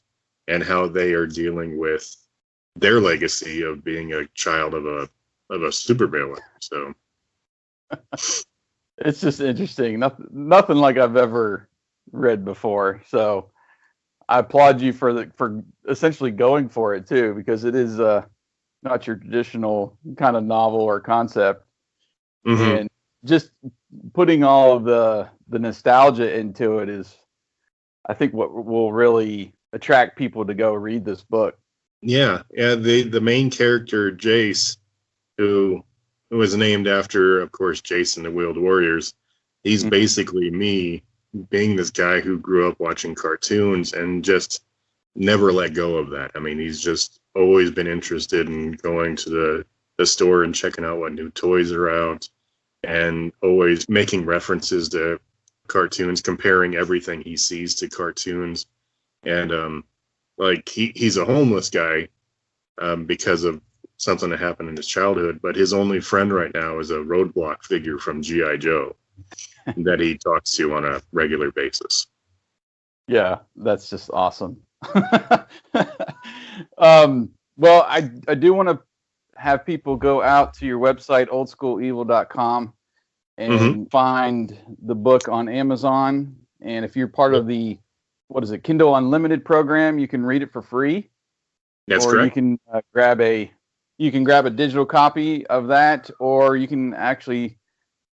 and how they are dealing with their legacy of being a child of a supervillain. So it's just interesting. Nothing like I've ever read before. So I applaud you for essentially going for it too, because it is not your traditional kind of novel or concept. And just putting all of the nostalgia into it is, I think, what will really attract people to go read this book. Yeah. The main character, Jace, who was named after, of course, Jason the Wheeled Warriors. He's basically me, being this guy who grew up watching cartoons and just never let go of that. I mean, he's just always been interested in going to the store and checking out what new toys are out, and always making references to cartoons, comparing everything he sees to cartoons. And like he's a homeless guy because of something that happened in his childhood, but his only friend right now is a Roadblock figure from G.I. Joe that he talks to on a regular basis. Yeah, that's just awesome. Well, I do want to have people go out to your website, oldschooleevil.com, and find the book on Amazon. And if you're part of the, Kindle Unlimited program, you can read it for free. That's or correct. You can grab a digital copy of that, or you can actually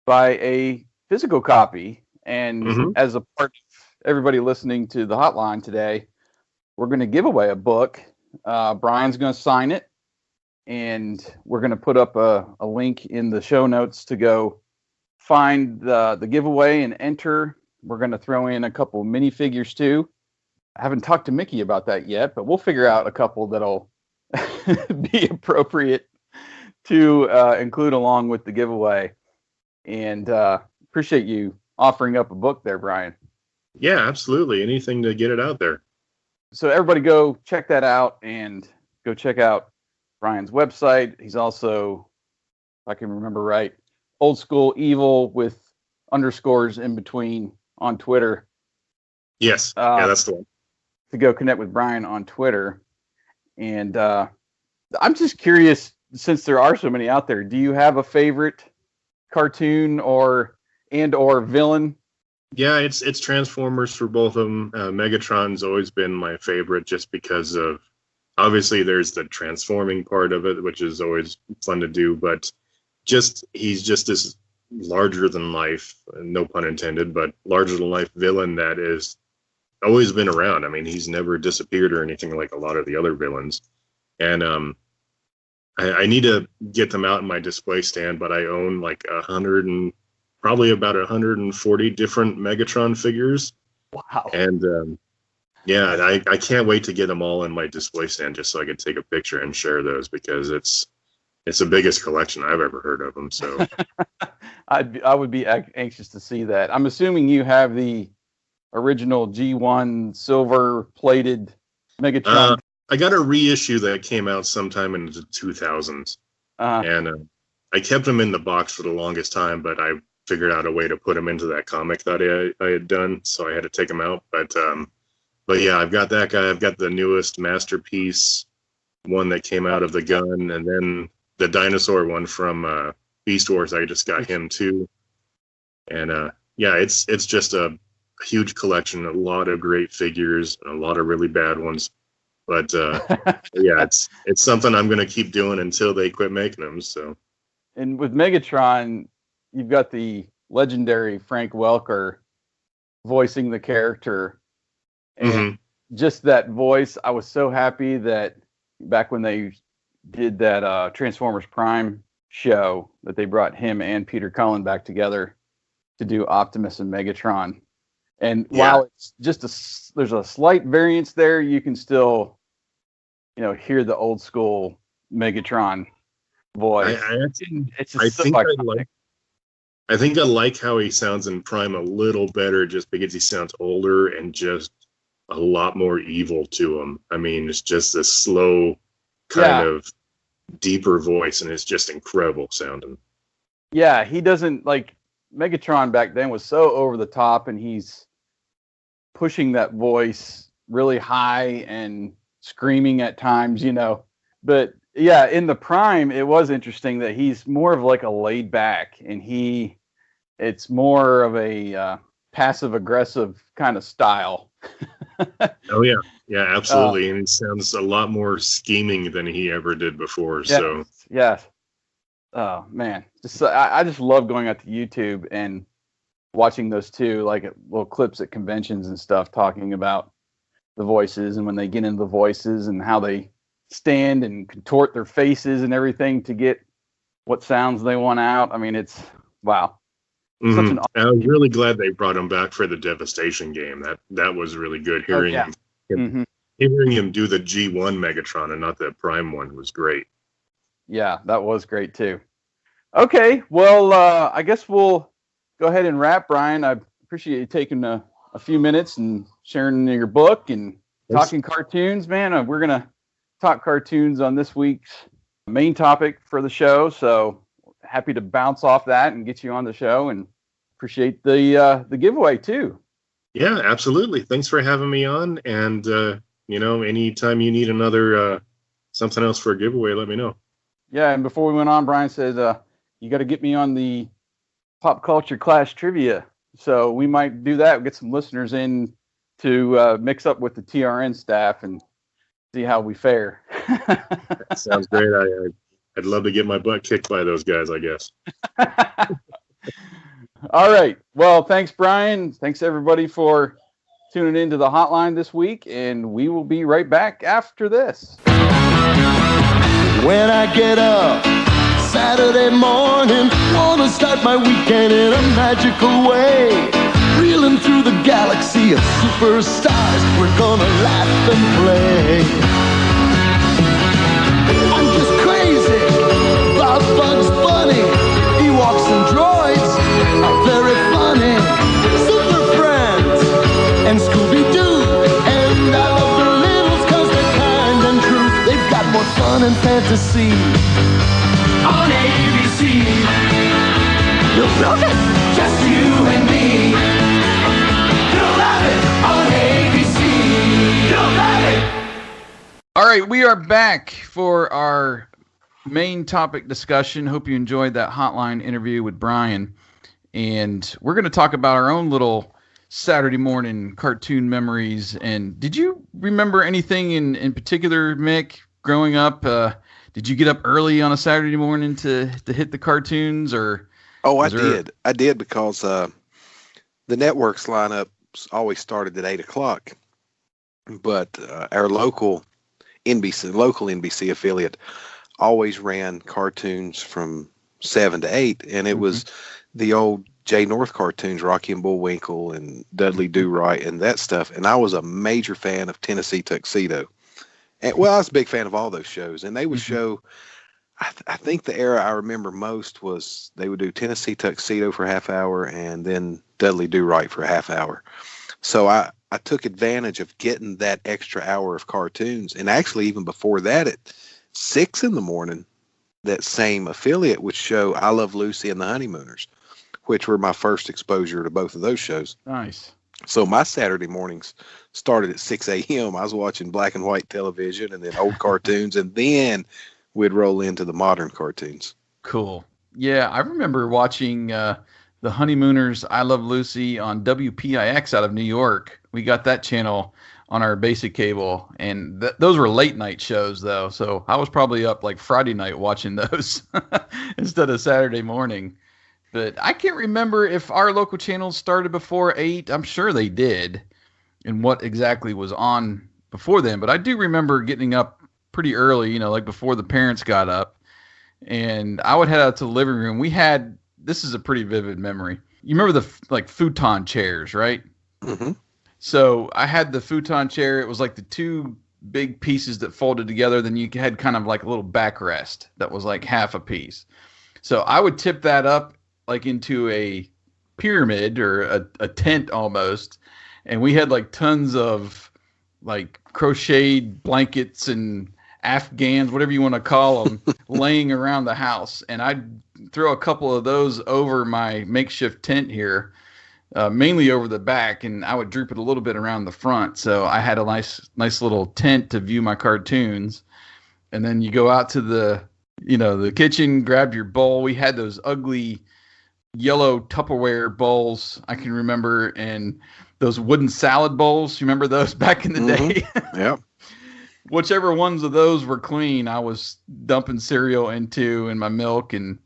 buy a physical copy. And as a part of everybody listening to the hotline today, we're going to give away a book. Brian's going to sign it, and we're going to put up a link in the show notes to go find the giveaway and enter. We're going to throw in a couple minifigures too. I haven't talked to Mickey about that yet, but we'll figure out a couple that'll be appropriate to include along with the giveaway. And appreciate you offering up a book there, Brian. Yeah, absolutely. Anything to get it out there. So everybody go check that out, and go check out Brian's website. He's also, if I can remember right, Old School Evil with underscores in between on Twitter. Yes. Yeah, that's the one. To go connect with Brian on Twitter. And I'm just curious, since there are so many out there, do you have a favorite cartoon or villain? Yeah, it's Transformers for both of them. Megatron's always been my favorite just because of, obviously there's the transforming part of it, which is always fun to do, but he's just this larger than life, no pun intended, but larger than life villain that is always been around. I mean, he's never disappeared or anything like a lot of the other villains. And I need to get them out in my display stand, but I own like probably about 140 different Megatron figures. Wow. And yeah, I can't wait to get them all in my display stand just so I can take a picture and share those, because it's the biggest collection I've ever heard of them. So I would be anxious to see that. I'm assuming you have the original G1 silver plated Megatron. I got a reissue that came out sometime in the 2000s, and I kept them in the box for the longest time, but I figured out a way to put them into that comic that I had done, so I had to take them out. But yeah, I've got that guy. I've got the newest Masterpiece one that came out of the gun, and then the dinosaur one from Beast Wars. I just got him too, and yeah, it's just a huge collection, a lot of great figures, and a lot of really bad ones. But yeah, it's something I'm going to keep doing until they quit making them. So, and with Megatron, you've got the legendary Frank Welker voicing the character, and just that voice. I was so happy that back when they did that Transformers Prime show, that they brought him and Peter Cullen back together to do Optimus and Megatron. And while it's just there's a slight variance there, you can still, hear the old school Megatron voice. I think I like how he sounds in Prime a little better, just because he sounds older and just a lot more evil to him. I mean, it's just a slow kind of deeper voice, and it's just incredible sounding. Yeah, he doesn't like Megatron back then was so over the top, and he's pushing that voice really high and screaming at times, But yeah, in the Prime, it was interesting that he's more of like a laid back, and it's more of a passive aggressive kind of style. Oh yeah, absolutely, and it sounds a lot more scheming than he ever did before. Yes. Oh man, I just love going out to YouTube and watching those two, like little clips at conventions and stuff, talking about the voices, and when they get into the voices and how they stand and contort their faces and everything to get what sounds they want out. I mean, it's wow. Mm-hmm. I was really glad they brought him back for the Devastation game. That was really good. Hearing him do the G1 Megatron and not the Prime one was great. Yeah, that was great too. Okay, well, I guess we'll go ahead and wrap, Brian. I appreciate you taking a few minutes and sharing your book and talking cartoons, man. We're going to talk cartoons on this week's main topic for the show, so happy to bounce off that and get you on the show, and appreciate the giveaway too. Yeah, absolutely. Thanks for having me on, and anytime you need another something else for a giveaway, let me know. Yeah, and before we went on, Brian said you got to get me on the Pop Culture Clash Trivia, so we might do that. We'll get some listeners in to mix up with the TRN staff and see how we fare. That sounds great. I'd love to get my butt kicked by those guys, I guess. All right. Well, thanks, Brian. Thanks, everybody, for tuning into the hotline this week, and we will be right back after this. When I get up Saturday morning, wanna start my weekend in a magical way. Reeling through the galaxy of superstars, we're gonna laugh and play. I'm just crazy about Bugs Bunny. Ewoks and droids are very funny. Super Friends and Scooby-Doo. And I love the littles 'cause they're kind and true. They've got more fun and fantasy on ABC. You'll love it, just you and me. You'll love it on ABC. You'll love it. All right, we are back for our main topic discussion. Hope you enjoyed that hotline interview with Brian. And we're going to talk about our own little Saturday morning cartoon memories. And did you remember anything in particular, Mick, growing up? Did you get up early on a Saturday morning to hit the cartoons? Or I did. I did because the network's lineup always started at 8 o'clock. But our local NBC affiliate always ran cartoons from 7 to 8. And it was the old Jay North cartoons, Rocky and Bullwinkle and Dudley Do-Right and that stuff. And I was a major fan of Tennessee Tuxedo. And, well, I was a big fan of all those shows. And they would show, I think the era I remember most was they would do Tennessee Tuxedo for a half hour and then Dudley Do-Right for a half hour. So I took advantage of getting that extra hour of cartoons. And actually, even before that, at 6 in the morning, that same affiliate would show I Love Lucy and the Honeymooners, which were my first exposure to both of those shows. Nice. So my Saturday mornings started at 6 a.m. I was watching black and white television and then old cartoons, and then we'd roll into the modern cartoons. Cool. Yeah, I remember watching the Honeymooners, I Love Lucy on WPIX out of New York. We got that channel on our basic cable, and those were late night shows, though. So I was probably up like Friday night watching those instead of Saturday morning. But I can't remember if our local channels started before 8. I'm sure they did, and what exactly was on before then. But I do remember getting up pretty early, like before the parents got up. And I would head out to the living room. This is a pretty vivid memory. You remember the futon chairs, right? Mm-hmm. So I had the futon chair. It was like the two big pieces that folded together. Then you had kind of like a little backrest that was like half a piece. So I would tip that up like into a pyramid or a tent almost. And we had like tons of like crocheted blankets and Afghans, whatever you want to call them, laying around the house. And I'd throw a couple of those over my makeshift tent here, mainly over the back, and I would droop it a little bit around the front. So I had a nice little tent to view my cartoons. And then you go out to the kitchen, grab your bowl. We had those ugly yellow Tupperware bowls, I can remember, and those wooden salad bowls. You remember those back in the day? Yep. Whichever ones of those were clean, I was dumping cereal into and my milk and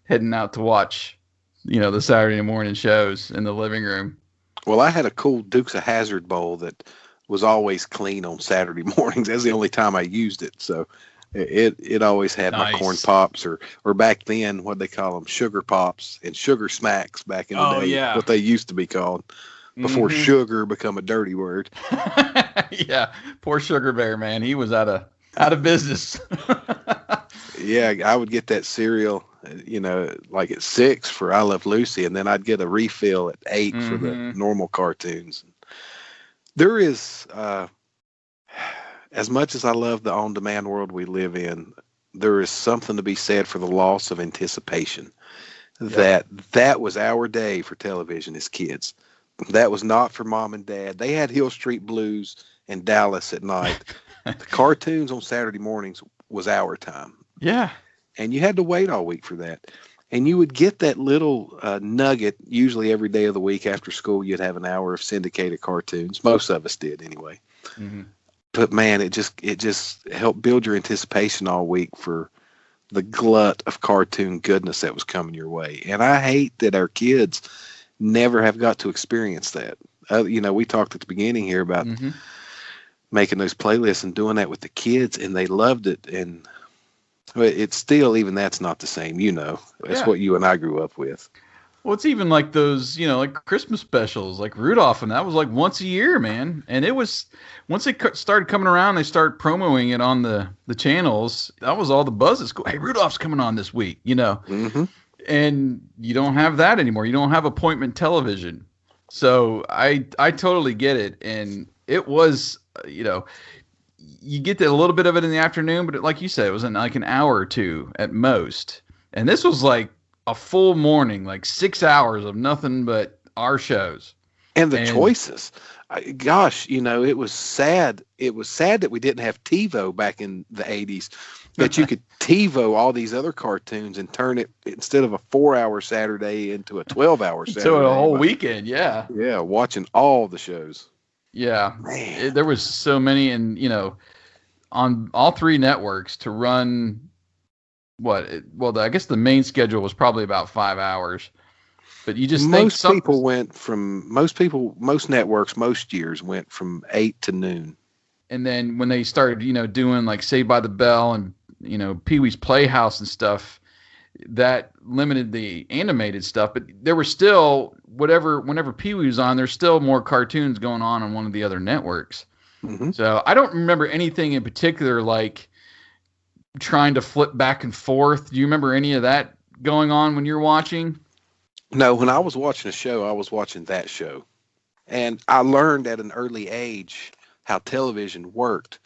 heading out to watch, the Saturday morning shows in the living room. Well, I had a cool Dukes of Hazzard bowl that was always clean on Saturday mornings. That's the only time I used it. So it always had my corn pops or back then, what they call them, sugar pops and sugar smacks back in the day. Yeah. What they used to be called before sugar become a dirty word. Yeah, poor Sugar Bear, man. He was out of business. Yeah, I would get that cereal, like at 6 for I Love Lucy, and then I'd get a refill at 8 for the normal cartoons. There is, as much as I love the on-demand world we live in, there is something to be said for the loss of anticipation. Yep. That was our day for television as kids. That was not for mom and dad. They had Hill Street Blues and Dallas at night. The cartoons on Saturday mornings was our time. Yeah. And you had to wait all week for that. And you would get that little nugget, usually every day of the week after school. You'd have an hour of syndicated cartoons. Most of us did anyway. Mm-hmm. But man, it just helped build your anticipation all week for the glut of cartoon goodness that was coming your way. And I hate that our kids never have got to experience that. We talked at the beginning here about making those playlists and doing that with the kids, and they loved it. And it's still, even that's not the same, It's what you and I grew up with. Well, it's even like those, like Christmas specials, like Rudolph, and that was like once a year, man. And it was, once they started coming around, they started promoting it on the channels. That was all the buzz at school. Hey, Rudolph's coming on this week, Mm-hmm. And you don't have that anymore. You don't have appointment television. So I totally get it. And it was, you get a little bit of it in the afternoon, but like you said, it was in like an hour or two at most. And this was like a full morning, like 6 hours of nothing but our shows. And the choices. Gosh, it was sad. It was sad that we didn't have TiVo back in the 80s. that you could TiVo all these other cartoons and turn it, instead of a 4-hour Saturday, into a 12-hour Saturday. So a whole weekend, yeah. Yeah, watching all the shows. Yeah. Man. There was so many, and, on all three networks to run I guess the main schedule was probably about 5 hours. But you just most networks most years went from 8 to noon. And then when they started, doing like Saved by the Bell and, Pee-wee's Playhouse and stuff, that limited the animated stuff. But there were still, whenever Pee-wee was on, there's still more cartoons going on one of the other networks. Mm-hmm. So I don't remember anything in particular, like trying to flip back and forth. Do you remember any of that going on when you're watching? No, when I was watching a show, I was watching that show. And I learned at an early age how television worked,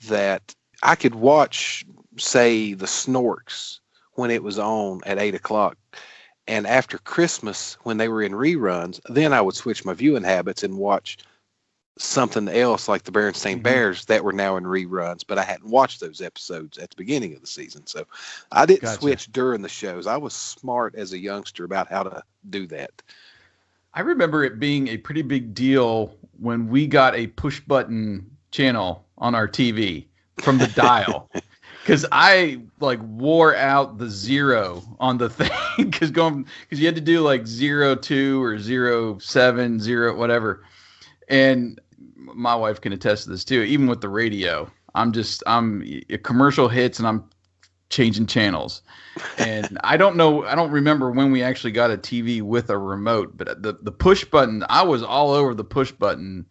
that I could watch, say, the Snorks when it was on at 8 o'clock. And after Christmas, when they were in reruns, then I would switch my viewing habits and watch something else like the Berenstain Bears that were now in reruns, but I hadn't watched those episodes at the beginning of the season. So I didn't switch during the shows. I was smart as a youngster about how to do that. I remember it being a pretty big deal when we got a push button channel on our TV from the dial. Because I wore out the 0 on the thing, because you had to do like 02 or 07, 0 whatever. And my wife can attest to this too. Even with the radio, I'm commercial hits and I'm changing channels. And I don't remember when we actually got a TV with a remote, but the push button, I was all over the push button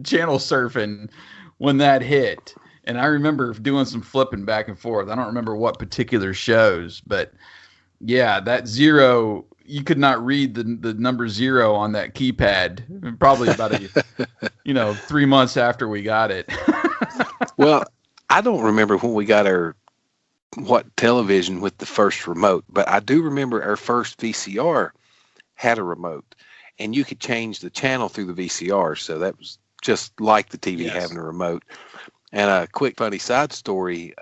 channel surfing when that hit. And I remember doing some flipping back and forth. I don't remember what particular shows, but yeah, that 0, you could not read the number 0 on that keypad. Probably about 3 months after we got it. Well, I don't remember when we got our television with the first remote, but I do remember our first VCR had a remote, and you could change the channel through the VCR. So that was just like the TV having a remote. And a quick funny side story.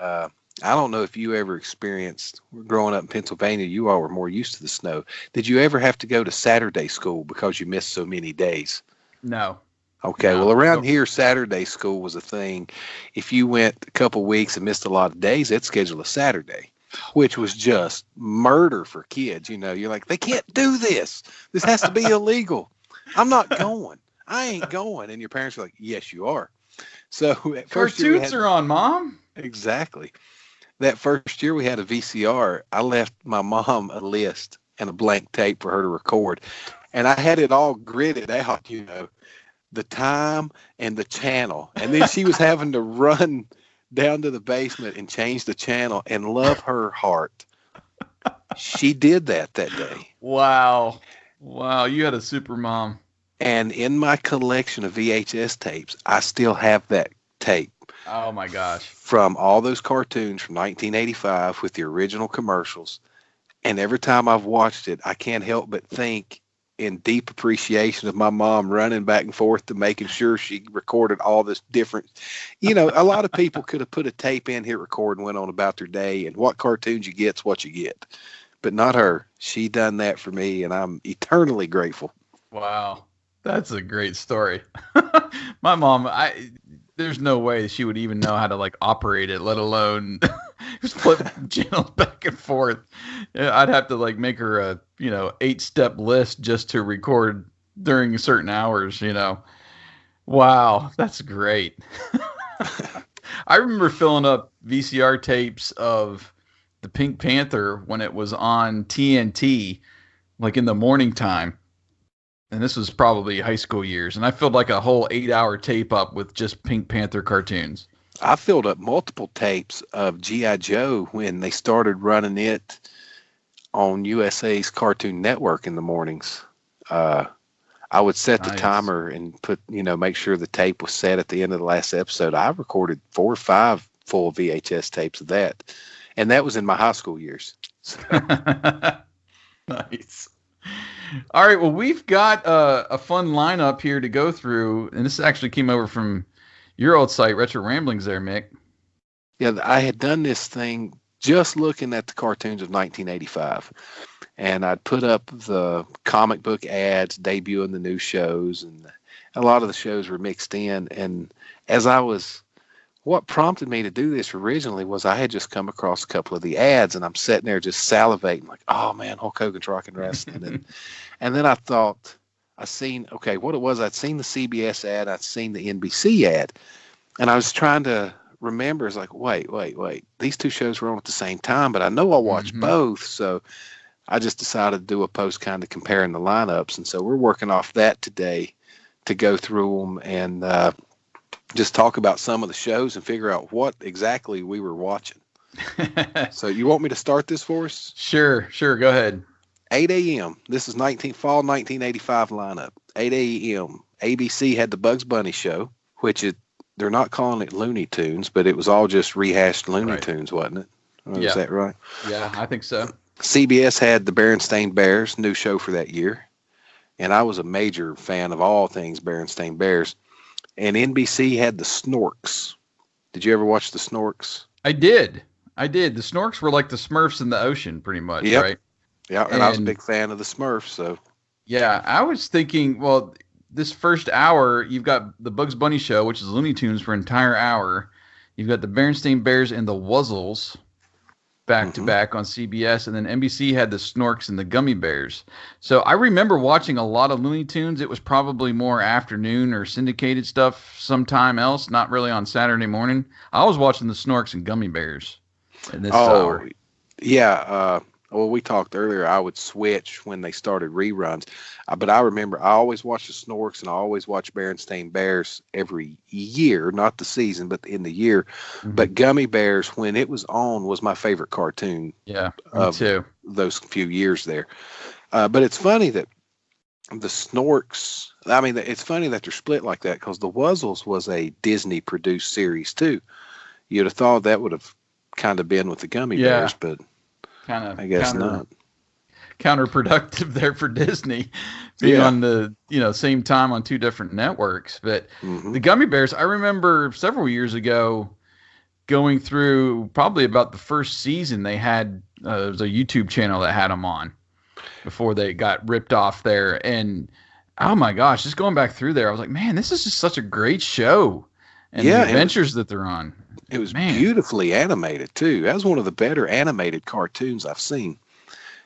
I don't know if you ever experienced, growing up in Pennsylvania, you all were more used to the snow. Did you ever have to go to Saturday school because you missed so many days? No. Okay. No. Well, around here, Saturday school was a thing. If you went a couple weeks and missed a lot of days, they'd schedule a Saturday, which was just murder for kids. You're like, they can't do this. This has to be illegal. I'm not going. I ain't going. And your parents are like, yes, you are. So at first cartoons are on, Mom. Exactly. That first year we had a VCR. I left my mom a list and a blank tape for her to record. And I had it all gridded out, the time and the channel. And then she was having to run down to the basement and change the channel, and love her heart, she did that day. Wow. You had a super mom. And in my collection of VHS tapes, I still have that tape. Oh, my gosh. From all those cartoons from 1985 with the original commercials. And every time I've watched it, I can't help but think in deep appreciation of my mom running back and forth to making sure she recorded all this different. A lot of people could have put a tape in, hit record, and went on about their day. And what cartoons you get's what you get. But not her. She done that for me, and I'm eternally grateful. Wow. That's a great story. My mom, there's no way she would even know how to operate it, let alone just flip channels back and forth. I'd have to make her a 8-step list just to record during certain hours. Wow, that's great. I remember filling up VCR tapes of the Pink Panther when it was on TNT, in the morning time. And this was probably high school years. And I filled a whole 8-hour tape up with just Pink Panther cartoons. I filled up multiple tapes of G.I. Joe when they started running it on USA's Cartoon Network in the mornings. I would set the timer and put, make sure the tape was set at the end of the last episode. I recorded 4 or 5 full VHS tapes of that. And that was in my high school years. So. Nice. All right, well, we've got a fun lineup here to go through, and this actually came over from your old site, Retro Ramblings there, Mick. Yeah, I had done this thing just looking at the cartoons of 1985. And I'd put up the comic book ads debuting the new shows, and a lot of the shows were mixed in. And what prompted me to do this originally was I had just come across a couple of the ads, and I'm sitting there just salivating, like, oh man, Hulk Hogan's rocking wrestling. And then I thought, I'd seen the CBS ad, I'd seen the NBC ad, and I was trying to remember, it's like, wait, these two shows were on at the same time, but I know I watched both, so I just decided to do a post kind of comparing the lineups, and so we're working off that today to go through them and just talk about some of the shows and figure out what exactly we were watching. So you want me to start this for us? Sure, go ahead. 8 a.m. This is fall 1985 lineup. 8 a.m. ABC had the Bugs Bunny show, which they're not calling it Looney Tunes, but it was all just rehashed Looney Tunes, wasn't it? Is that right? Yeah, I think so. CBS had the Berenstain Bears, new show for that year. And I was a major fan of all things Berenstain Bears. And NBC had the Snorks. Did you ever watch the Snorks? I did. The Snorks were like the Smurfs in the ocean, pretty much, right? Yeah, and I was a big fan of the Smurfs. So yeah, I was thinking, well, this first hour, you've got the Bugs Bunny show, which is Looney Tunes for an entire hour. You've got the Berenstain Bears and the Wuzzles back to back on CBS, and then NBC had the Snorks and the Gummy Bears. So I remember watching a lot of Looney Tunes. It was probably more afternoon or syndicated stuff sometime else, not really on Saturday morning. I was watching the Snorks and Gummy Bears in this hour. Yeah. Well, we talked earlier, I would switch when they started reruns. But I remember I always watched the Snorks and I always watched Berenstain Bears every year, not the season, but in the year. But Gummy Bears, when it was on, was my favorite cartoon. Yeah, me too. Those few years there. But it's funny that the Snorks, it's funny that they're split like that because the Wuzzles was a Disney-produced series too. You'd have thought that would have kind of been with the Gummy Bears, but I guess not. Counterproductive there for Disney being on the same time on two different networks. But the Gummy Bears, I remember several years ago going through probably about the first season. They had there was a YouTube channel that had them on before they got ripped off there, and oh my gosh, just going back through there, I was like, man, this is just such a great show, and the adventures that they're on. It was beautifully animated too. That was one of the better animated cartoons I've seen.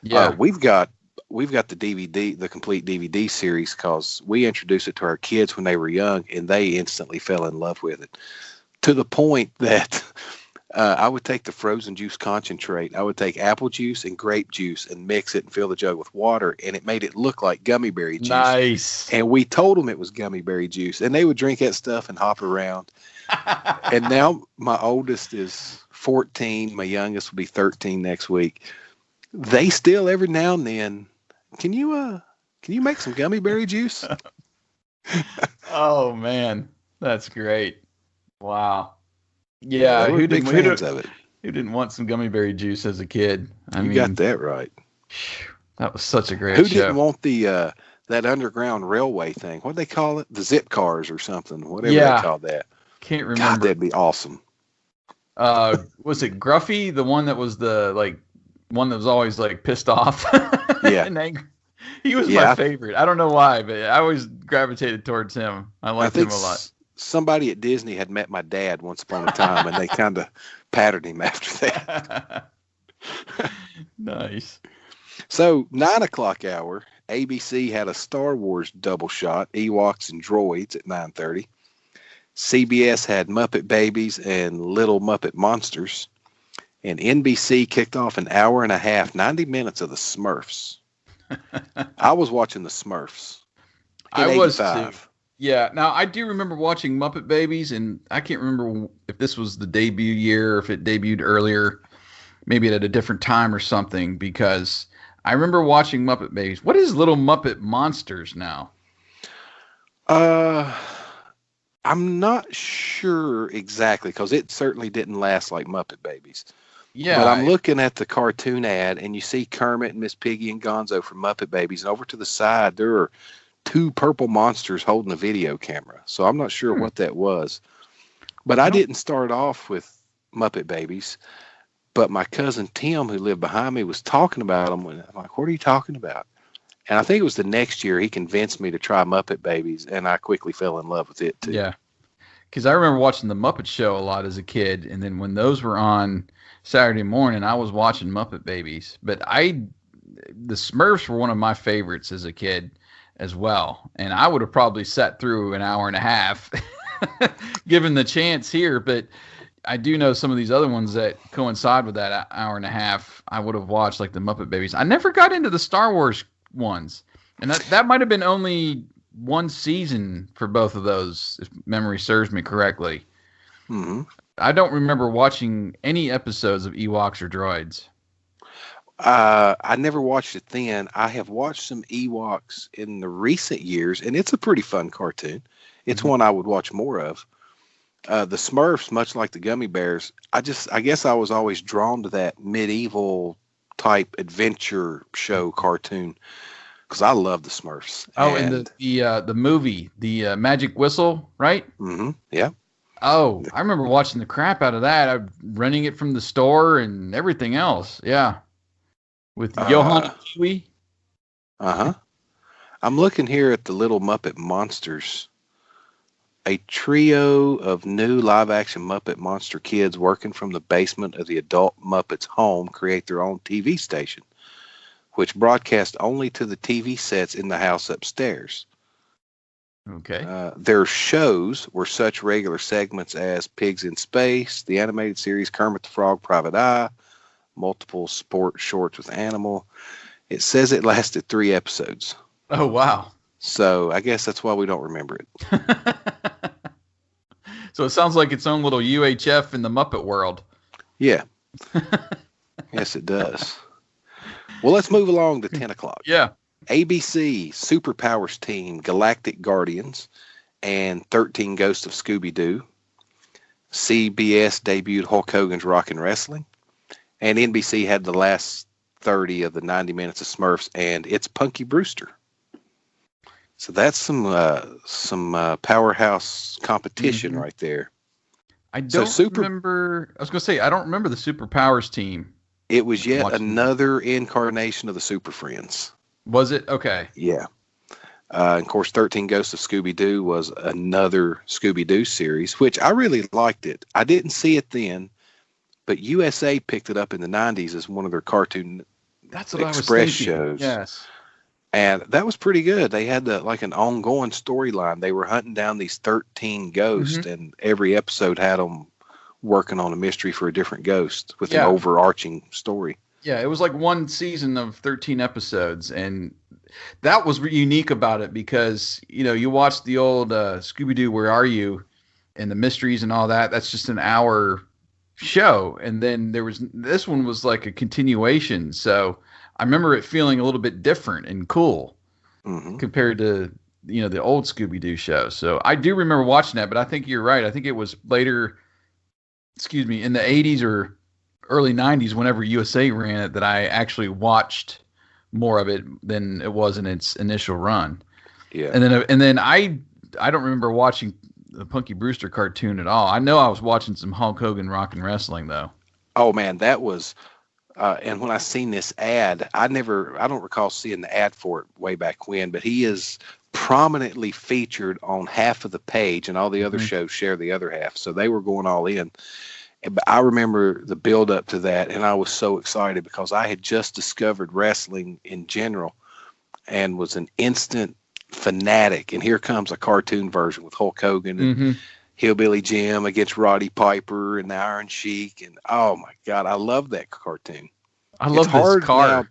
Yeah, we've got the DVD, the complete DVD series, because we introduced it to our kids when they were young, and they instantly fell in love with it. To the point that I would take the frozen juice concentrate, I would take apple juice and grape juice and mix it and fill the jug with water, and it made it look like gummy berry juice. Nice. And we told them it was gummy berry juice, and they would drink that stuff and hop around. And now my oldest is 14, my youngest will be 13 next week. They still every now and then, can you make some gummy berry juice? Oh man, that's great! Wow. Yeah, who didn't want some gummy berry juice as a kid? You got that right. That was such a great show. Who didn't want the that underground railway thing? What'd they call it? The zip cars or something? Whatever they called that. Can't remember. God, that'd be awesome. Was it Gruffy, the one that was one that was always like pissed off? Yeah. And angry? He was my favorite. I don't know why, but I always gravitated towards him. I liked him a lot. Somebody at Disney had met my dad once upon a time, and they kind of patterned him after that. Nice. So 9 o'clock hour, ABC had a Star Wars double shot, Ewoks and Droids at 9:30. CBS had Muppet Babies and Little Muppet Monsters. And NBC kicked off an hour and a half, 90 minutes of the Smurfs. I was watching the Smurfs. I was too. Yeah. Now, I do remember watching Muppet Babies, and I can't remember if this was the debut year or if it debuted earlier, maybe at a different time or something, because I remember watching Muppet Babies. What is Little Muppet Monsters now? I'm not sure exactly, because it certainly didn't last like Muppet Babies. Yeah. But I'm looking at the cartoon ad, and you see Kermit and Miss Piggy and Gonzo from Muppet Babies, and over to the side, there are two purple monsters holding a video camera. So I'm not sure what that was. But I didn't start off with Muppet Babies, but my cousin Tim, who lived behind me, was talking about them. And I'm like, what are you talking about? And I think it was the next year he convinced me to try Muppet Babies, and I quickly fell in love with it too. Yeah. Because I remember watching The Muppet Show a lot as a kid, and then when those were on Saturday morning, I was watching Muppet Babies. But the Smurfs were one of my favorites as a kid as well, and I would have probably sat through an hour and a half given the chance here. But I do know some of these other ones that coincide with that hour and a half I would have watched, like the Muppet Babies. I never got into the Star Wars ones, and that might have been only one season for both of those, if memory serves me correctly. Mm-hmm. I don't remember watching any episodes of Ewoks or Droids. I never watched it then. I have watched some Ewoks in the recent years, and it's a pretty fun cartoon. It's one I would watch more of. The Smurfs, much like the Gummy Bears, I guess I was always drawn to that medieval type adventure show cartoon because I love the Smurfs. Oh, and the movie, the Magic Whistle, right? Mm-hmm. Yeah. Oh, I remember watching the crap out of that. I'm renting it from the store and everything else. Yeah. With Johann and Kiwi. Uh-huh. I'm looking here at the Little Muppet Monsters. A trio of new live-action Muppet Monster kids working from the basement of the adult Muppets' home create their own TV station, which broadcast only to the TV sets in the house upstairs. Okay. Their shows were such regular segments as Pigs in Space, the animated series Kermit the Frog Private Eye, multiple sport shorts with Animal. It says it lasted 3 episodes. Oh, wow. So I guess that's why we don't remember it. So it sounds like its own little UHF in the Muppet world. Yeah. Yes, it does. Well, let's move along to 10 o'clock. Yeah. ABC, Superpowers Team, Galactic Guardians, and 13 Ghosts of Scooby-Doo. CBS debuted Hulk Hogan's Rockin' Wrestling. And NBC had the last 30 of the 90 minutes of Smurfs, and it's Punky Brewster. So that's some powerhouse competition right there. I don't remember. I was going to say, I don't remember the Superpowers Team. It was yet another incarnation of the Super Friends. Was it? Okay. Yeah. Of course, 13 Ghosts of Scooby-Doo was another Scooby-Doo series, which I really liked it. I didn't see it then, but USA picked it up in the 90s as one of their cartoon express shows. Yes. And that was pretty good. They had like an ongoing storyline. They were hunting down these 13 ghosts, and every episode had them working on a mystery for a different ghost with an overarching story. Yeah, it was like one season of 13 episodes, and that was unique about it because, you watch the old Scooby-Doo, Where Are You? And the mysteries and all that. That's just an hour show. And then this one was like a continuation. So I remember it feeling a little bit different and cool compared to, the old Scooby-Doo show. So I do remember watching that, but I think you're right. I think it was later, in the 80s or early 90s, whenever USA ran it, that I actually watched more of it than it was in its initial run. Yeah. And then I don't remember watching the Punky Brewster cartoon at all. I know I was watching some Hulk Hogan Rockin' Wrestling though. Oh man, that was and when I seen this ad, I don't recall seeing the ad for it way back when, but he is prominently featured on half of the page, and all the other shows share the other half. So they were going all in. But I remember the build up to that, and I was so excited because I had just discovered wrestling in general and was an instant fanatic. And here comes a cartoon version with Hulk Hogan and Hillbilly Jim against Roddy Piper and the Iron Sheik. And oh my God, I love that cartoon. I love this car. Now.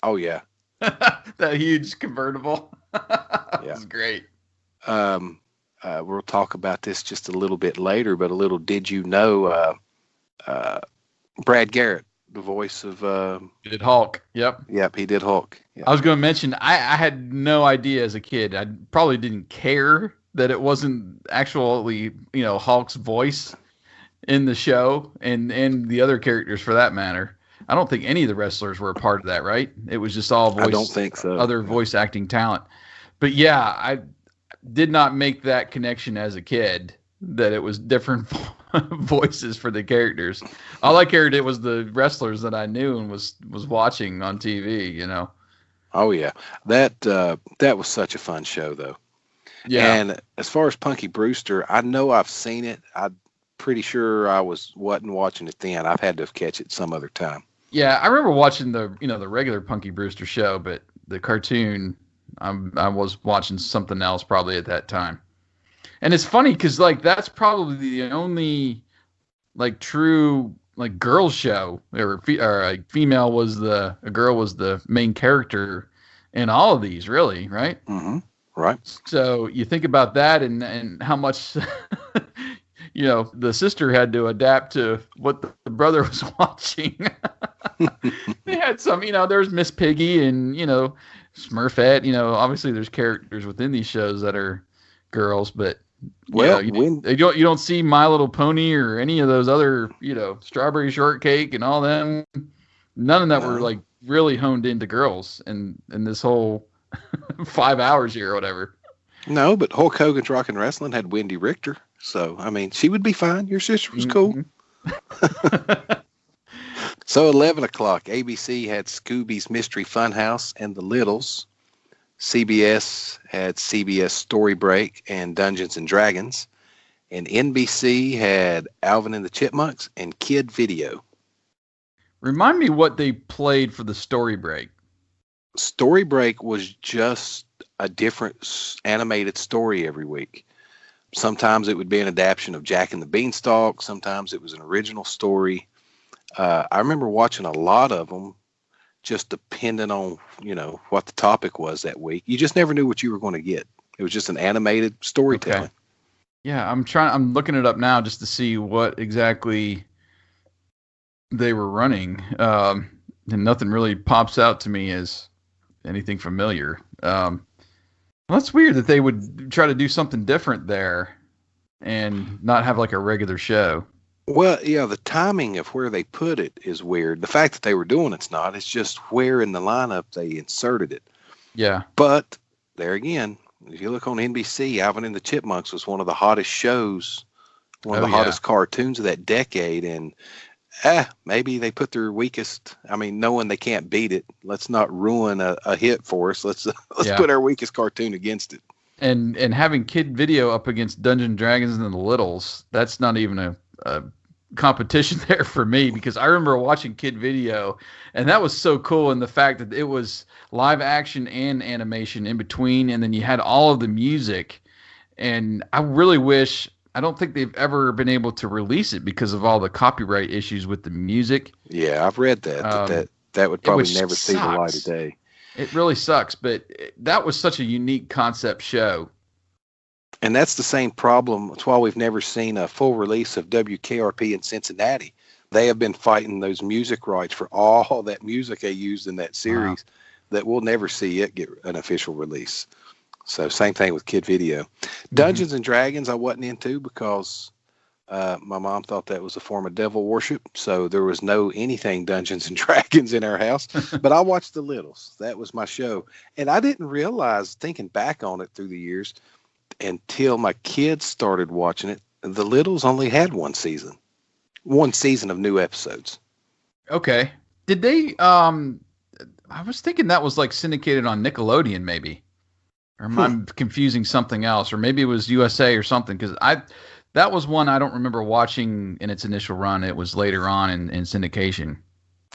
Oh yeah. That huge convertible. That was great. We'll talk about this just a little bit later, but a little did you know, Brad Garrett, the voice of he did Hulk. Yep, he did Hulk. Yep. I was going to mention I had no idea as a kid. I probably didn't care that it wasn't actually Hulk's voice in the show and the other characters for that matter. I don't think any of the wrestlers were a part of that, right? It was just all voice. I don't think so. Other voice acting talent. But yeah, I did not make that connection as a kid that it was different voices for the characters. All I cared it was the wrestlers that I knew and was watching on TV. You know. Oh yeah, that was such a fun show though. Yeah. And as far as Punky Brewster, I know I've seen it. I'm pretty sure I wasn't watching it then. I've had to catch it some other time. Yeah, I remember watching the regular Punky Brewster show, but the cartoon, I was watching something else probably at that time. And it's funny because like that's probably the only like true like girl show or a female was a girl was the main character in all of these, really, right? Mm-hmm. Right. So you think about that and how much the sister had to adapt to what the brother was watching. They had some, there's Miss Piggy and, Smurfette, obviously there's characters within these shows that are girls, but you don't see My Little Pony or any of those other, Strawberry Shortcake and all them. None of that were like really honed into girls and this whole 5 hours here or whatever. No, but Hulk Hogan's Rockin' Wrestling had Wendy Richter. So, I mean, she would be fine. Your sister was cool. So, 11 o'clock, ABC had Scooby's Mystery Funhouse and The Littles. CBS had CBS Story Break and Dungeons and Dragons. And NBC had Alvin and the Chipmunks and Kid Video. Remind me what they played for the Story Break. Story Break was just a different animated story every week. Sometimes it would be an adaptation of Jack and the Beanstalk. Sometimes it was an original story. I remember watching a lot of them just depending on, what the topic was that week. You just never knew what you were going to get. It was just an animated storytelling. Okay. Yeah, I'm looking it up now just to see what exactly they were running. And nothing really pops out to me as anything familiar. Well, that's weird that they would try to do something different there and not have like a regular show. Well, yeah, the timing of where they put it is weird. The fact that they were doing it's not. It's just where in the lineup they inserted it. Yeah. But there again, if you look on NBC, Alvin and the Chipmunks was one of the hottest shows, one of the hottest cartoons of that decade. And maybe they put their weakest, knowing they can't beat it, let's not ruin a hit for us. Let's put our weakest cartoon against it. And having Kid Video up against Dungeons and Dragons and the Littles, that's not even a competition there for me, because I remember watching Kid Video and that was so cool. And the fact that it was live action and animation in between. And then you had all of the music, and I really wish, I don't think they've ever been able to release it because of all the copyright issues with the music. Yeah, I've read that. That would probably never see the light of day. It really sucks, but that was such a unique concept show. And that's the same problem. That's why we've never seen a full release of WKRP in Cincinnati. They have been fighting those music rights for all that music they used in that series that we'll never see it get an official release. So same thing with Kid Video. Dungeons and Dragons I wasn't into because my mom thought that was a form of devil worship. So there was no anything Dungeons and Dragons in our house. But I watched The Littles. That was my show. And I didn't realize, thinking back on it through the years, until my kids started watching it, The Littles only had one season of new episodes. Okay. Did they, I was thinking that was like syndicated on Nickelodeon maybe. Or am I confusing something else? Or maybe it was USA or something, because that was one I don't remember watching in its initial run. It was later on in syndication.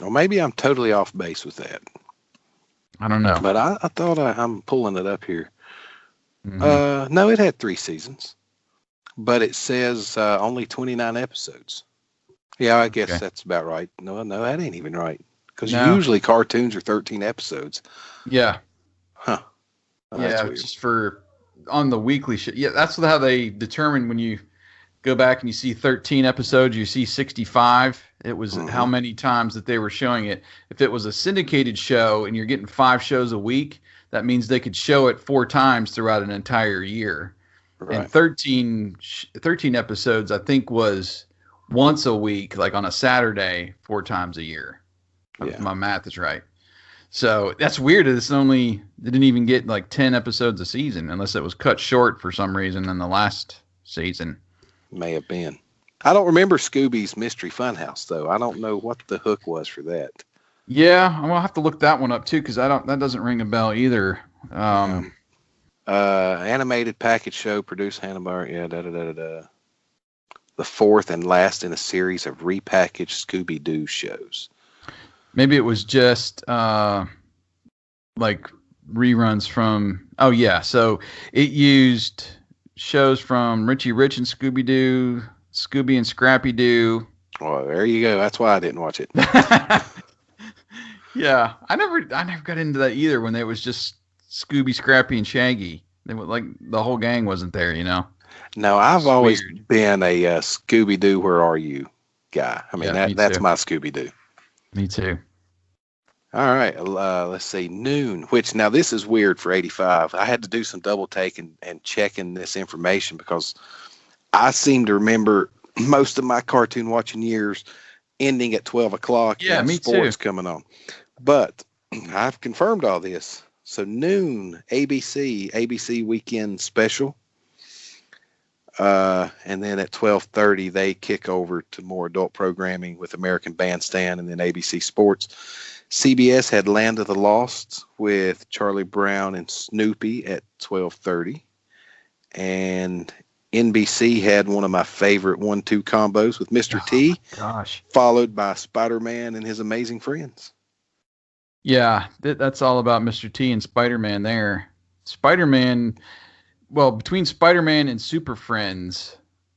Well, maybe I'm totally off base with that. I don't know. But I thought I'm pulling it up here. Mm-hmm. No, it had 3 seasons. But it says only 29 episodes. Yeah, I guess that's about right. No, that ain't even right. Because usually cartoons are 13 episodes. Yeah. Huh. Oh, yeah, just for on the weekly show. Yeah, that's how they determine when you go back and you see 13 episodes, you see 65. It was how many times that they were showing it. If it was a syndicated show and you're getting 5 shows a week, that means they could show it 4 times throughout an entire year. Right. And 13 episodes, I think, was once a week, like on a Saturday, 4 times a year. If my math is right. So that's weird. They didn't even get like 10 episodes a season, unless it was cut short for some reason in the last season. May have been. I don't remember Scooby's Mystery Funhouse though. I don't know what the hook was for that. Yeah, I'm gonna have to look that one up too because that doesn't ring a bell either. Animated package show produced Hanna-Barbera. Yeah, the fourth and last in a series of repackaged Scooby-Doo shows. Maybe it was just like reruns from. Oh yeah, so it used shows from Richie Rich and Scooby-Doo, Scooby and Scrappy-Doo. Well, there you go. That's why I didn't watch it. Yeah, I never got into that either when it was just Scooby, Scrappy, and Shaggy. They were like the whole gang wasn't there, you know. No, I've always been a Scooby-Doo, Where Are You guy. I mean, that's my Scooby-Doo. Me too. All right, let's see, Noon, which now this is weird for 85. I had to do some double take and checking this information because I seem to remember most of my cartoon watching years ending at 12 o'clock. Yeah, me sports too. coming on. But I've confirmed all this. So Noon, ABC Weekend Special. And then at 12:30, they kick over to more adult programming with American Bandstand and then ABC Sports. CBS had Land of the Lost with Charlie Brown and Snoopy at 12:30. And NBC had one of my favorite 1-2 combos with Mr. T. Gosh. Followed by Spider-Man and His Amazing Friends. Yeah, that's all about Mr. T and Spider-Man there. Spider-Man, well, between Spider-Man and Super Friends,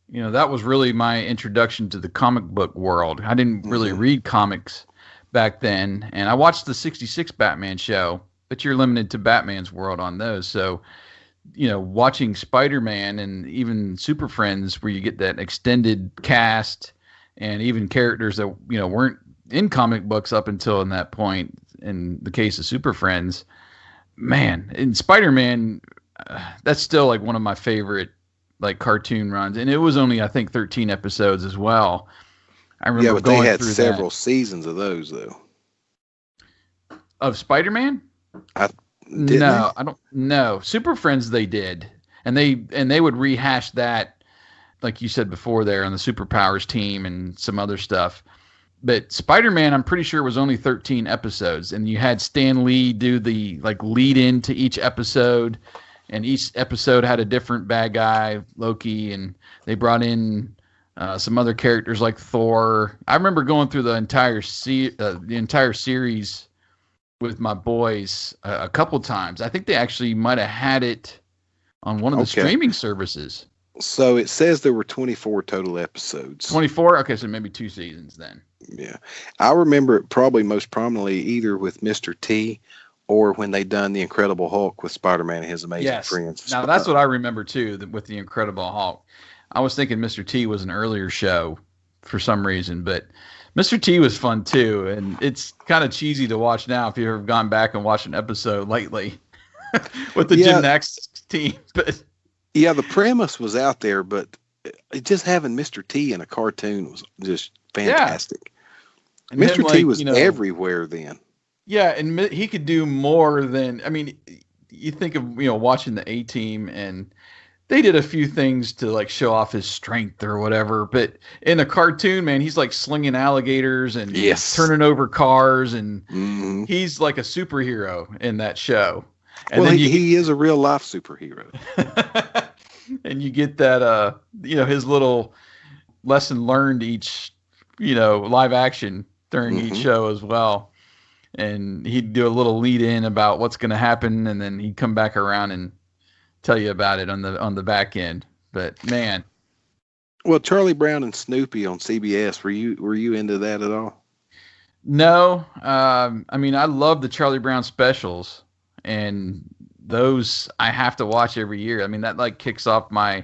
you know, that was really my introduction to the comic book world. I didn't really read comics back then, and I watched the 66 Batman show, but you're limited to Batman's world on those. So, you know, watching Spider-Man and even Super Friends where you get that extended cast and even characters that, you know, weren't in comic books up until in that point, in the case of Super Friends, man, in Spider-Man, that's still like one of my favorite like cartoon runs. And it was only, I think, 13 episodes as well. I remember but going they had through several seasons of those though. Of Spider-Man? I don't know. Super Friends they did. And they would rehash that, like you said before there, on the Superpowers team and some other stuff. But Spider-Man, I'm pretty sure it was only 13 episodes, and you had Stan Lee do the like lead into each episode, and each episode had a different bad guy, Loki, and they brought in some other characters like Thor. I remember going through the entire series with my boys a couple times. I think they actually might have had it on one of the streaming services. So it says there were 24 total episodes. 24? Okay, so maybe 2 seasons then. Yeah. I remember it probably most prominently either with Mr. T or when they done The Incredible Hulk with Spider-Man and His Amazing Friends. Now, that's what I remember, too, with The Incredible Hulk. I was thinking Mr. T was an earlier show for some reason, but Mr. T was fun, too, and it's kind of cheesy to watch now if you've ever gone back and watched an episode lately with the gymnastics team. But yeah, the premise was out there, but just having Mr. T in a cartoon was just fantastic. Yeah. Mr. T was everywhere then. Yeah, and he could do more than, I mean, you think of, you know, watching the A-Team, and they did a few things to like show off his strength or whatever, but in a cartoon, man, he's like slinging alligators and turning over cars, and he's like a superhero in that show. And well, he is a real life superhero. And you get that, you know, his little lesson learned each, you know, live action during each show as well. And he'd do a little lead in about what's going to happen, and then he'd come back around and tell you about it on the back end. But man, well, Charlie Brown and Snoopy on CBS, were you into that at all? No, I mean, I love the Charlie Brown specials, and those I have to watch every year. I mean, that like kicks off my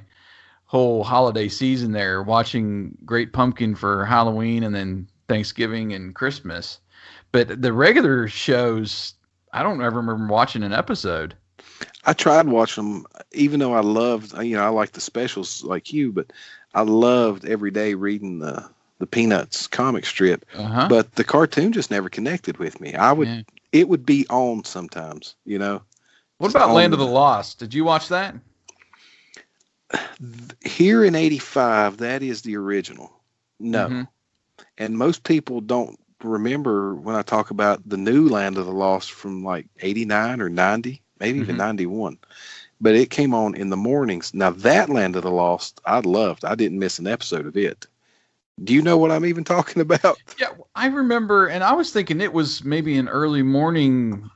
whole holiday season there, watching Great Pumpkin for Halloween and then Thanksgiving and Christmas. But the regular shows, I don't ever remember watching an episode. I tried watching them, even though I loved, you know, I like the specials like you, but I loved every day reading the Peanuts comic strip. But the cartoon just never connected with me. It would be on sometimes, you know. What about Land of the Lost? Did you watch that? Here in 85, that is the original. No. Mm-hmm. And most people don't remember when I talk about the new Land of the Lost from like 89 or 90, maybe even 91. But it came on in the mornings. Now, that Land of the Lost, I loved. I didn't miss an episode of it. Do you know what I'm even talking about? Yeah, I remember, and I was thinking it was maybe an early morning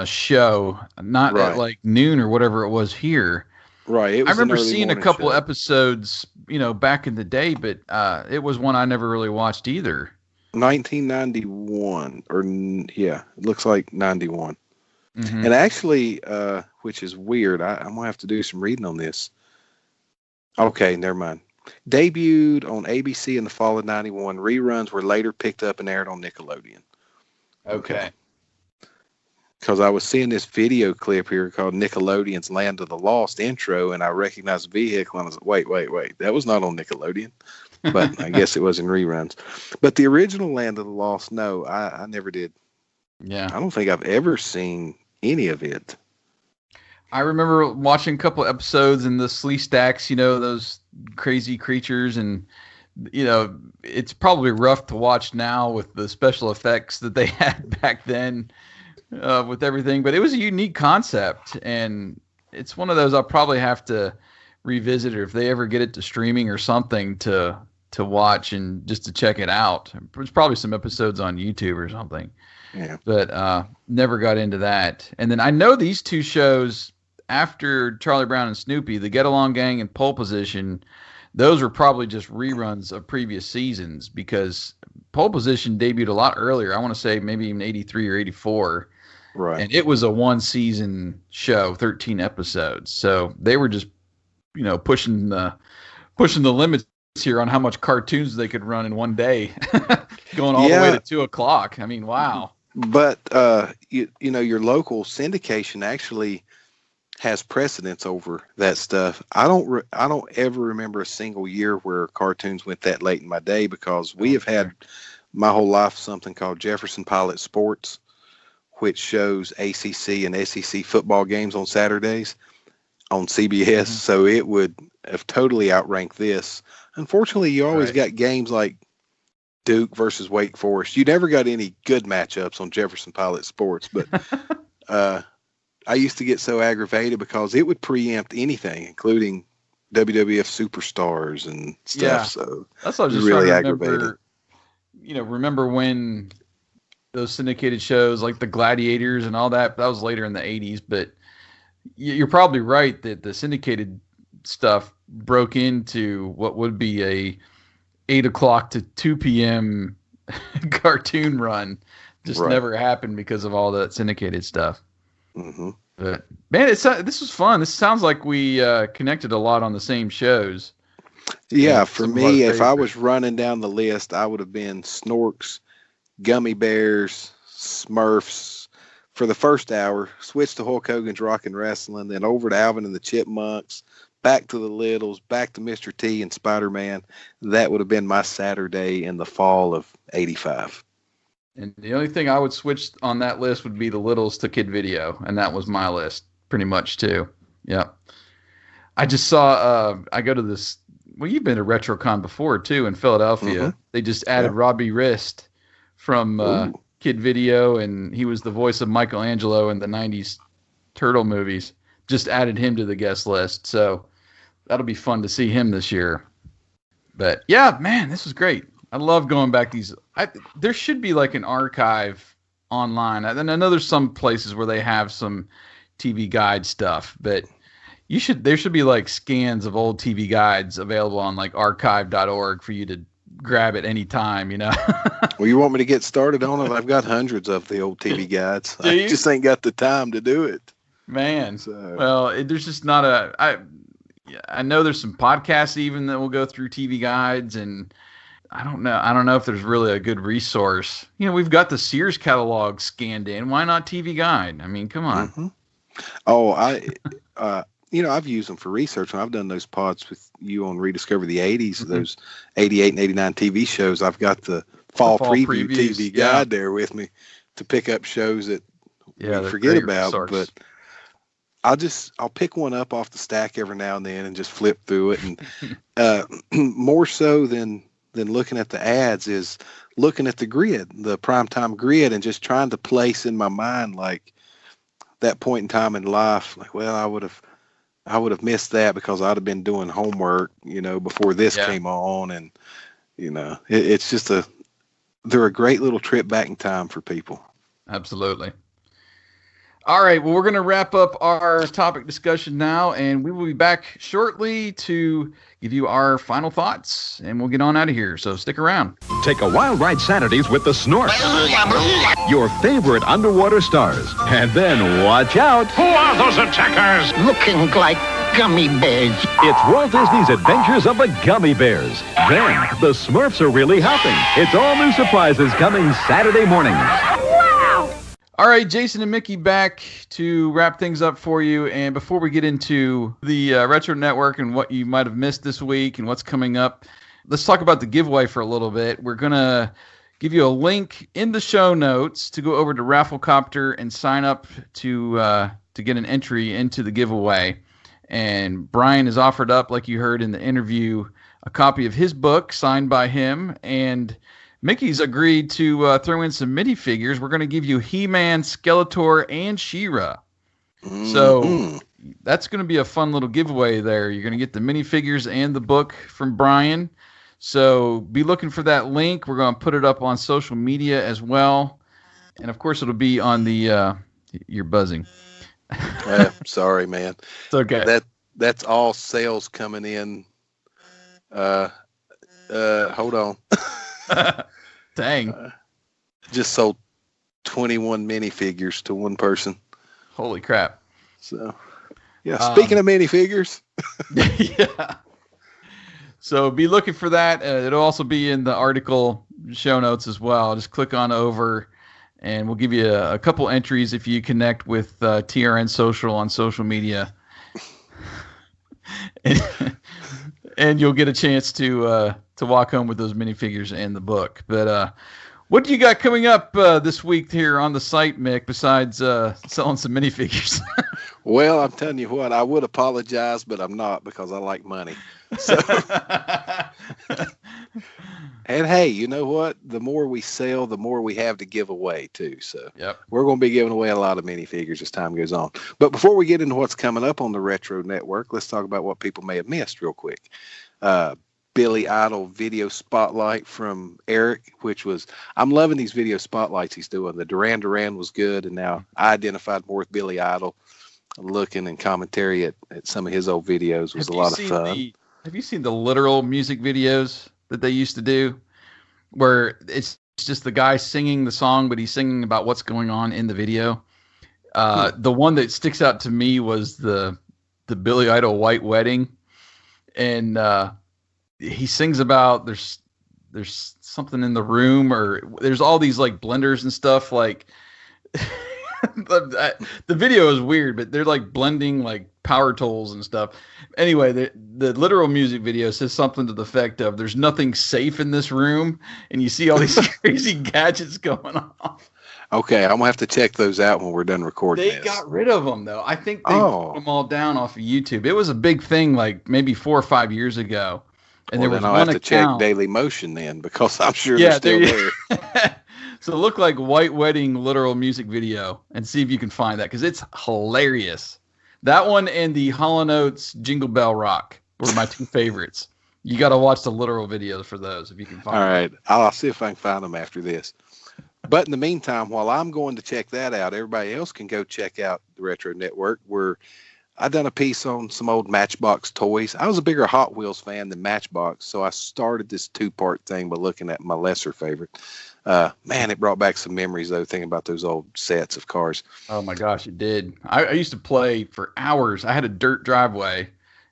show, not at like noon or whatever it was here. Right. It was I remember seeing a couple show. Episodes, back in the day, but it was one I never really watched either. 1991, it looks like 91. Mm-hmm. And actually, which is weird, I'm gonna have to do some reading on this. Okay, never mind. Debuted on ABC in the fall of 91. Reruns were later picked up and aired on Nickelodeon. Okay. Because I was seeing this video clip here called Nickelodeon's Land of the Lost intro, and I recognized the vehicle, and I was like, wait. That was not on Nickelodeon. But I guess it was in reruns. But the original Land of the Lost, no, I never did. Yeah. I don't think I've ever seen any of it. I remember watching a couple episodes in the Slee Stacks, those crazy creatures, and it's probably rough to watch now with the special effects that they had back then with everything, but it was a unique concept, and it's one of those I'll probably have to revisit, or if they ever get it to streaming or something to watch and just to check it out. There's probably some episodes on YouTube or something. Yeah. But never got into that. And then I know these two shows after Charlie Brown and Snoopy, the Get Along Gang and Pole Position, those were probably just reruns of previous seasons, because Pole Position debuted a lot earlier. I want to say maybe even 83 or 84. Right. And it was a one season show, 13 episodes. So they were just, pushing the limits here on how much cartoons they could run in one day, going all the way to 2 o'clock. I mean, wow. But your local syndication actually has precedence over that stuff. I don't ever remember a single year where cartoons went that late in my day, because we have had my whole life something called Jefferson Pilot Sports, which shows ACC and SEC football games on Saturdays on CBS. Mm-hmm. So it would have totally outranked this. Unfortunately, you always got games like Duke versus Wake Forest. You never got any good matchups on Jefferson Pilot Sports, but I used to get so aggravated because it would preempt anything, including WWF superstars and stuff. Yeah. So that's what I was just really trying to aggravated. Remember when those syndicated shows like the Gladiators and all that was later in the 80s, but you're probably right that the syndicated stuff broke into what would be a 8 o'clock to 2 p.m. cartoon run. Just never happened because of all that syndicated stuff. Mm-hmm. But man, this was fun. This sounds like we connected a lot on the same shows. Yeah, for me, if I was running down the list, I would have been Snorks, Gummy Bears, Smurfs for the first hour, switched to Hulk Hogan's Rockin' Wrestling, then over to Alvin and the Chipmunks, back to the Littles, back to Mr. T and Spider-Man. That would have been my Saturday in the fall of 85. And the only thing I would switch on that list would be the Littles to Kid Video, and that was my list pretty much too. Yeah. I just saw, I go to this, well, you've been to RetroCon before too in Philadelphia. Mm-hmm. They just added Robbie Rist from Kid Video, and he was the voice of Michelangelo in the 90s Turtle movies. Just added him to the guest list, so that'll be fun to see him this year. But yeah, man, this was great. I love going back there should be like an archive online. And I know there's some places where they have some TV guide stuff, but there should be like scans of old TV guides available on like archive.org for you to grab at any time, Well, you want me to get started on it? I've got hundreds of the old TV guides. I just ain't got the time to do it. Man. Well, there's just not I know there's some podcasts even that will go through TV guides, and I don't know if there's really a good resource. We've got the Sears catalog scanned in. Why not TV Guide? I mean, come on. Mm-hmm. Oh, I've used them for research. When I've done those pods with you on Rediscover the 80s, mm-hmm. those 88 and 89 TV shows, I've got the fall preview previews, TV Guide there with me to pick up shows that we forget about. Resource. But I'll pick one up off the stack every now and then and just flip through it. And more so than looking at the ads is looking at the grid, the primetime grid, and just trying to place in my mind like that point in time in life. Like, well, I would have missed that because I'd have been doing homework, before this came on. And, it's just they're a great little trip back in time for people. Absolutely. All right. Well, we're going to wrap up our topic discussion now, and we will be back shortly to give you our final thoughts, and we'll get on out of here. So stick around. Take a wild ride Saturdays with the Snork, your favorite underwater stars. And then watch out. Who are those attackers? Looking like gummy bears. It's Walt Disney's Adventures of the Gummy Bears. Then the Smurfs are really hopping. It's all new surprises coming Saturday mornings. All right, Jason and Mickey back to wrap things up for you. And before we get into the Retro Network and what you might have missed this week and what's coming up, let's talk about the giveaway for a little bit. We're going to give you a link in the show notes to go over to Rafflecopter and sign up to get an entry into the giveaway. And Brian has offered up, like you heard in the interview, a copy of his book signed by him. And Mickey's agreed to throw in some minifigures. We're going to give you He-Man, Skeletor, and She-Ra. So that's going to be a fun little giveaway there. You're going to get the minifigures and the book from Brian. So be looking for that link. We're going to put it up on social media as well. And, of course, it'll be on the you're buzzing. Sorry, man. It's okay. That's all sales coming in. Hold on. Dang. Just sold 21 minifigures to one person. Holy crap. So, yeah, speaking of minifigures. Yeah. So be looking for that. It'll also be in the article show notes as well. Just click on over, and we'll give you a couple entries if you connect with TRN Social on social media. And you'll get a chance to walk home with those minifigures and the book. But what do you got coming up this week here on the site, Mick, besides selling some minifigures? Well, I'm telling you what, I would apologize, but I'm not because I like money. So, and hey, you know what? The more we sell, the more we have to give away too. So we're going to be giving away a lot of minifigures as time goes on. But before we get into what's coming up on the Retro Network, let's talk about what people may have missed real quick. Billy Idol video spotlight from Eric, which was, I'm loving these video spotlights he's doing. The Duran Duran was good, and now I identified more with Billy Idol. Looking and commentary at some of his old videos was a lot of fun. Have you seen the literal music videos that they used to do, where it's just the guy singing the song, but he's singing about what's going on in the video? The one that sticks out to me was the Billy Idol White Wedding, and he sings about there's something in the room, or there's all these like blenders and stuff like. The video is weird, but they're like blending like power tools and stuff. Anyway, the literal music video says something to the effect of "There's nothing safe in this room," and you see all these crazy gadgets going off. Okay, I'm gonna have to check those out when we're done recording. They got rid of them though. I think they put them all down off of YouTube. It was a big thing, like maybe 4 or 5 years ago. And there was I'll have to check Daily Motion then, because I'm sure they're still there. So look like White Wedding literal music video and see if you can find that, because it's hilarious. That one and the Hall & Oates Jingle Bell Rock were my two favorites. You got to watch the literal videos for those if you can find them. All right. I'll see if I can find them after this. But in the meantime, while I'm going to check that out, everybody else can go check out the Retro Network, where I done a piece on some old Matchbox toys. I was a bigger Hot Wheels fan than Matchbox, so I started this 2-part thing by looking at my lesser favorite. Man, it brought back some memories, though, thinking about those old sets of cars. Oh, my gosh, it did. I used to play for hours. I had a dirt driveway,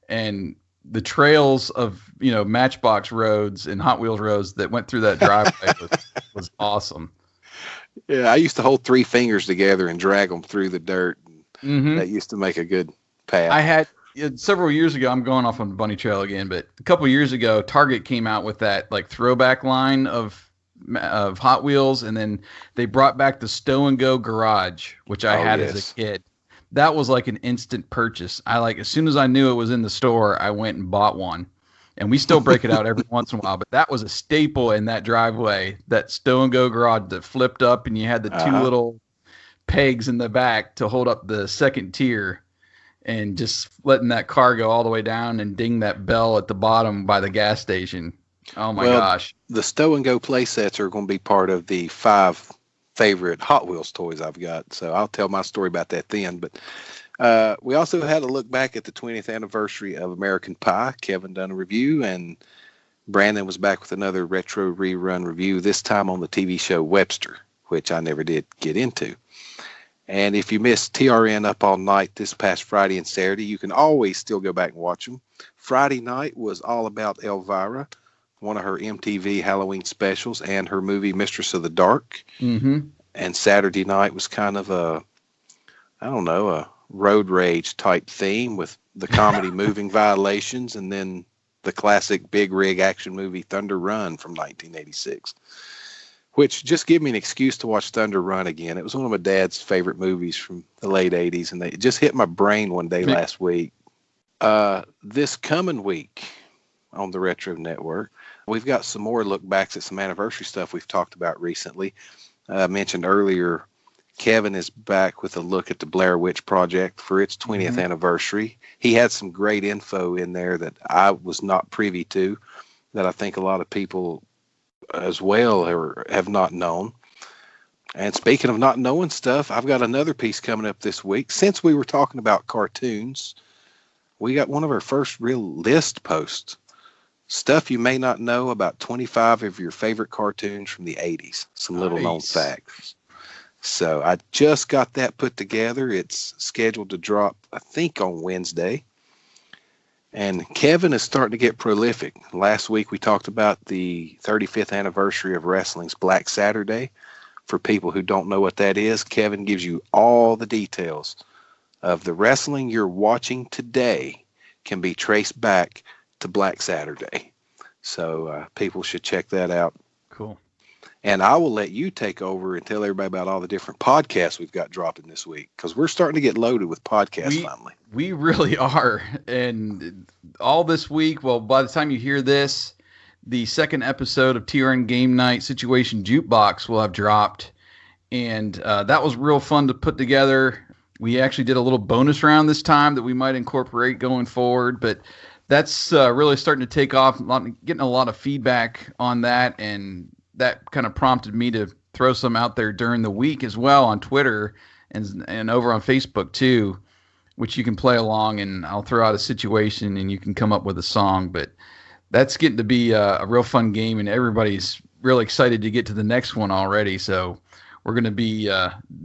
and the trails of, Matchbox roads and Hot Wheels roads that went through that driveway was awesome. Yeah, I used to hold 3 fingers together and drag them through the dirt. Mm-hmm. That used to make a good path. I had several years ago, I'm going off on the bunny trail again, but a couple years ago, Target came out with that like throwback line of Hot Wheels, and then they brought back the Stow and Go Garage, which I had as a kid. that was like an instant purchase. As soon as I knew it was in the store, I went and bought one. And we still break it out every once in a while, but that was a staple in that driveway, that stow and go garage that flipped up and you had the two little pegs in the back to hold up the second tier, and just letting that car go all the way down and ding that bell at the bottom by the gas station. Oh my gosh. The stow and go play sets are going to be part of the 5 favorite Hot Wheels toys I've got. So I'll tell my story about that then. But we also had a look back at the 20th anniversary of American Pie. Kevin done a review, and Brandon was back with another retro rerun review, this time on the TV show Webster, which I never did get into. And if you missed TRN Up All Night this past Friday and Saturday, you can always still go back and watch them. Friday night was all about Elvira, one of her MTV Halloween specials, and her movie Mistress of the Dark. Mm-hmm. And Saturday night was kind of a road rage type theme with the comedy Moving Violations, and then the classic big rig action movie Thunder Run from 1986, which just gave me an excuse to watch Thunder Run again. It was one of my dad's favorite movies from the late 80s, and it just hit my brain one day last week. This coming week on the Retro Network, we've got some more look backs at some anniversary stuff we've talked about recently. I mentioned earlier, Kevin is back with a look at the Blair Witch Project for its 20th anniversary. He had some great info in there that I was not privy to, that I think a lot of people as well have not known. And speaking of not knowing stuff, I've got another piece coming up this week. Since we were talking about cartoons, we got one of our first real list posts. Stuff you may not know about 25 of your favorite cartoons from the 80s. Some little known facts. So I just got that put together. It's scheduled to drop, I think, on Wednesday. And Kevin is starting to get prolific. Last week we talked about the 35th anniversary of wrestling's Black Saturday. For people who don't know what that is, Kevin gives you all the details of the wrestling you're watching today can be traced back to Black Saturday. So people should check that out. Cool. And I will let you take over and tell everybody about all the different podcasts we've got dropping this week, because we're starting to get loaded with podcasts finally. We really are. And all this week, well, by the time you hear this, the second episode of TRN Game Night Situation Jukebox will have dropped. And that was real fun to put together. We actually did a little bonus round this time that we might incorporate going forward. But that's really starting to take off, getting a lot of feedback on that. And that kind of prompted me to throw some out there during the week as well on Twitter and over on Facebook too, which you can play along, and I'll throw out a situation and you can come up with a song. But that's getting to be a real fun game, and everybody's really excited to get to the next one already. So we're going to be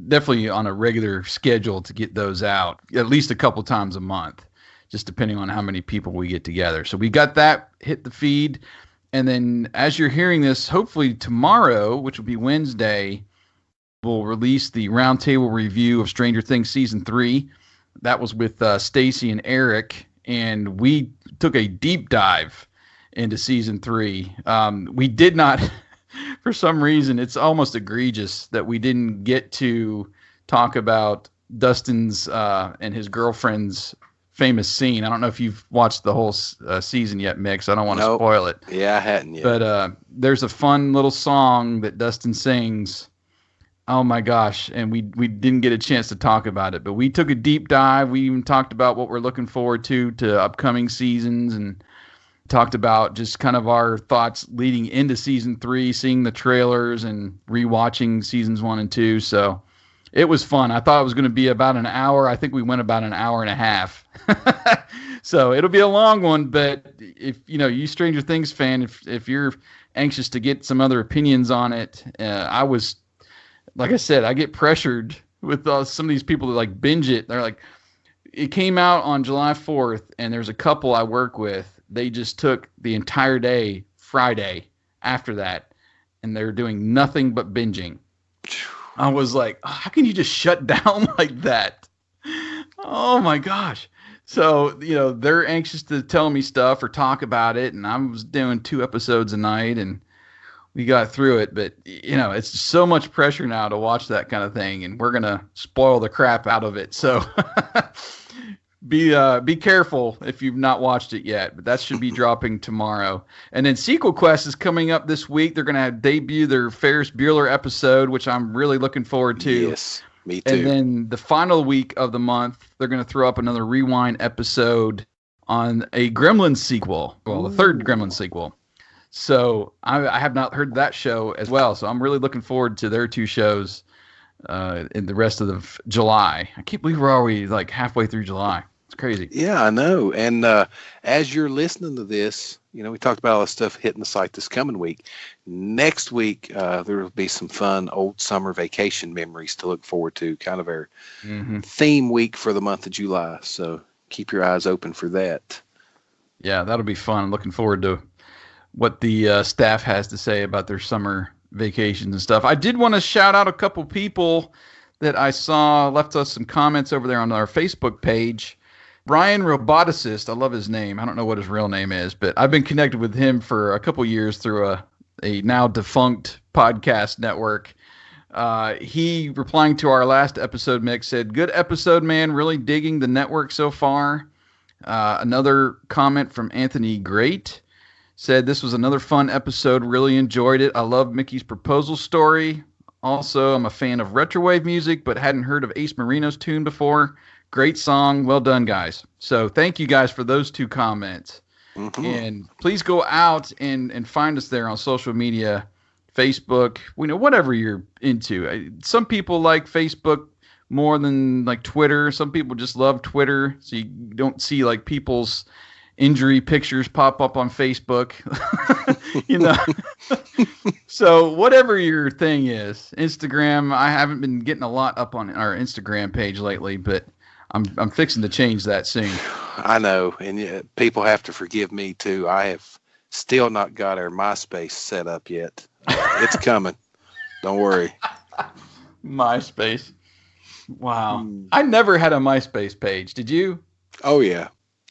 definitely on a regular schedule to get those out at least a couple times a month, just depending on how many people we get together. So we got that hit the feed. And then as you're hearing this, hopefully tomorrow, which will be Wednesday, we'll release the roundtable review of Stranger Things Season 3. That was with Stacy and Eric, and we took a deep dive into Season 3. We did not, for some reason, it's almost egregious that we didn't get to talk about Dustin's and his girlfriend's famous scene. I don't know if you've watched the whole season yet, Mix. I don't want to spoil it. Yeah, I hadn't yet. But there's a fun little song that Dustin sings. Oh my gosh. And we didn't get a chance to talk about it, but we took a deep dive. We even talked about what we're looking forward to upcoming seasons, and talked about just kind of our thoughts leading into season 3, seeing the trailers and rewatching seasons 1 and 2. So it was fun. I thought it was going to be about an hour. I think we went about an hour and a half. So it'll be a long one, but if you Stranger Things fan, if you're anxious to get some other opinions on it, I was, like I said, I get pressured with some of these people that like binge it. They're like, it came out on July 4th, and there's a couple I work with. They just took the entire day, Friday, after that, and they're doing nothing but binging. I was like, how can you just shut down like that? Oh my gosh. So, they're anxious to tell me stuff or talk about it. And I was doing 2 episodes a night, and we got through it. But it's so much pressure now to watch that kind of thing, and we're gonna spoil the crap out of it. So be careful if you've not watched it yet. But that should be dropping tomorrow. And then Sequel Quest is coming up this week. They're gonna debut their Ferris Bueller episode, which I'm really looking forward to. Yes, me too. And then the final week of the month, they're gonna throw up another Rewind episode on a Gremlins sequel. Well, the third Gremlins sequel. So I have not heard that show as well. So I'm really looking forward to their two shows in the rest of July. I can't believe we're already like halfway through July. It's crazy. Yeah, I know. And as you're listening to this, we talked about all this stuff hitting the site this coming week. Next week, there will be some fun old summer vacation memories to look forward to, kind of our theme week for the month of July. So keep your eyes open for that. Yeah, that'll be fun. I'm looking forward to what the staff has to say about their summer vacations and stuff. I did want to shout out a couple people that I saw left us some comments over there on our Facebook page. Ryan Roboticist, I love his name. I don't know what his real name is, but I've been connected with him for a couple years through a now defunct podcast network. He, replying to our last episode, Mick, said, "Good episode, man. Really digging the network so far." Another comment from Anthony Great said, "This was another fun episode. Really enjoyed it. I love Mickey's proposal story. Also, I'm a fan of retrowave music, but hadn't heard of Ace Marino's tune before. Great song. Well done, guys." So thank you guys for those two comments. And please go out and find us there on social media, Facebook, whatever you're into. Some people like Facebook more than like Twitter. Some people just love Twitter. So you don't see like people's injury pictures pop up on Facebook. So whatever your thing is, Instagram, I haven't been getting a lot up on our Instagram page lately, but I'm fixing to change that soon. I know, and people have to forgive me too. I have still not got our MySpace set up yet. It's coming. Don't worry. MySpace. Wow. I never had a MySpace page. Did you? Oh yeah.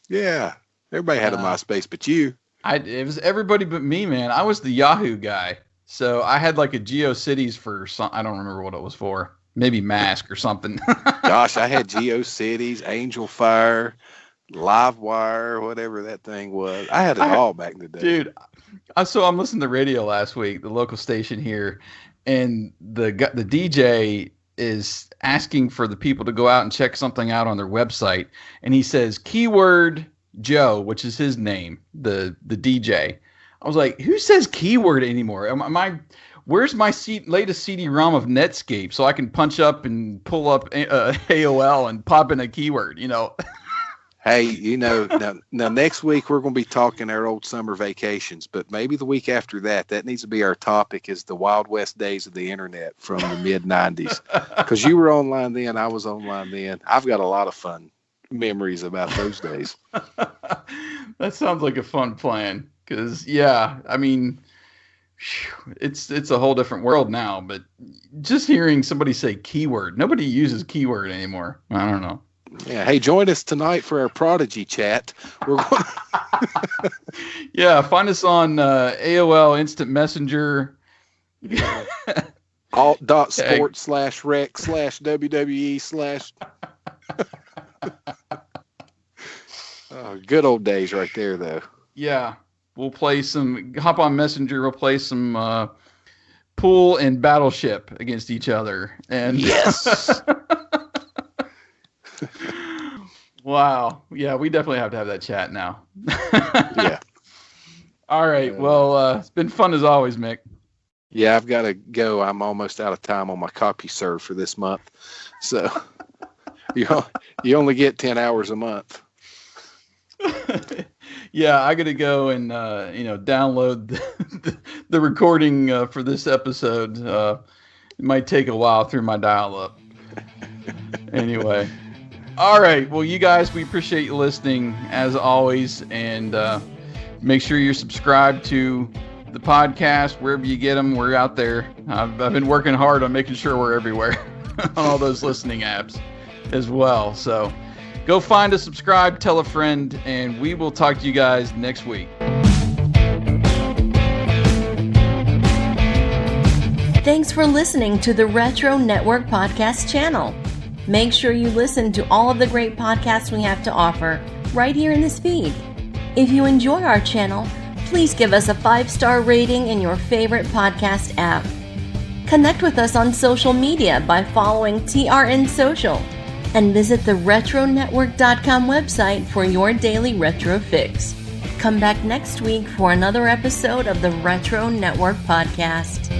Yeah. Everybody had a MySpace, but you. It was everybody but me, man. I was the Yahoo guy. So I had like a GeoCities for some, I don't remember what it was for. Maybe Mask or something. Gosh, I had GeoCities, Angel Fire, Livewire, whatever that thing was. I had it all back in the day. Dude, so I'm listening to radio last week, the local station here, and the DJ is asking for the people to go out and check something out on their website. And he says, keyword Joe, which is his name, the DJ. I was like, who says keyword anymore? Where's my latest CD-ROM of Netscape so I can punch up and pull up AOL and pop in a keyword, Hey, now next week we're going to be talking our old summer vacations, but maybe the week after that needs to be our topic, is the Wild West days of the internet from the mid-90s. Because you were online then, I was online then. I've got a lot of fun memories about those days. That sounds like a fun plan. Because, yeah, I mean, it's a whole different world now. But just hearing somebody say keyword, nobody uses keyword anymore. I don't know. Yeah. Hey, join us tonight for our Prodigy chat. We're going Yeah, find us on AOL Instant Messenger. alt.sport/rec/WWE/ Oh, good old days right there, though. Yeah. We'll play hop on Messenger, we'll play some Pool and Battleship against each other. And yes. Wow. Yeah, we definitely have to have that chat now. Yeah. All right. Well, it's been fun as always, Mick. Yeah, I've got to go. I'm almost out of time on my CompuServe for this month. So you only get 10 hours a month. Yeah, I got to go and download the recording for this episode. It might take a while through my dial-up. Anyway. All right. Well, you guys, we appreciate you listening as always, and make sure you're subscribed to the podcast wherever you get them. We're out there. I've been working hard on making sure we're everywhere on all those listening apps as well. So go find us, subscribe, tell a friend, and we will talk to you guys next week. Thanks for listening to the Retro Network Podcast channel. Make sure you listen to all of the great podcasts we have to offer right here in this feed. If you enjoy our channel, please give us a 5-star rating in your favorite podcast app. Connect with us on social media by following TRN Social and visit the retronetwork.com website for your daily retro fix. Come back next week for another episode of the Retro Network Podcast.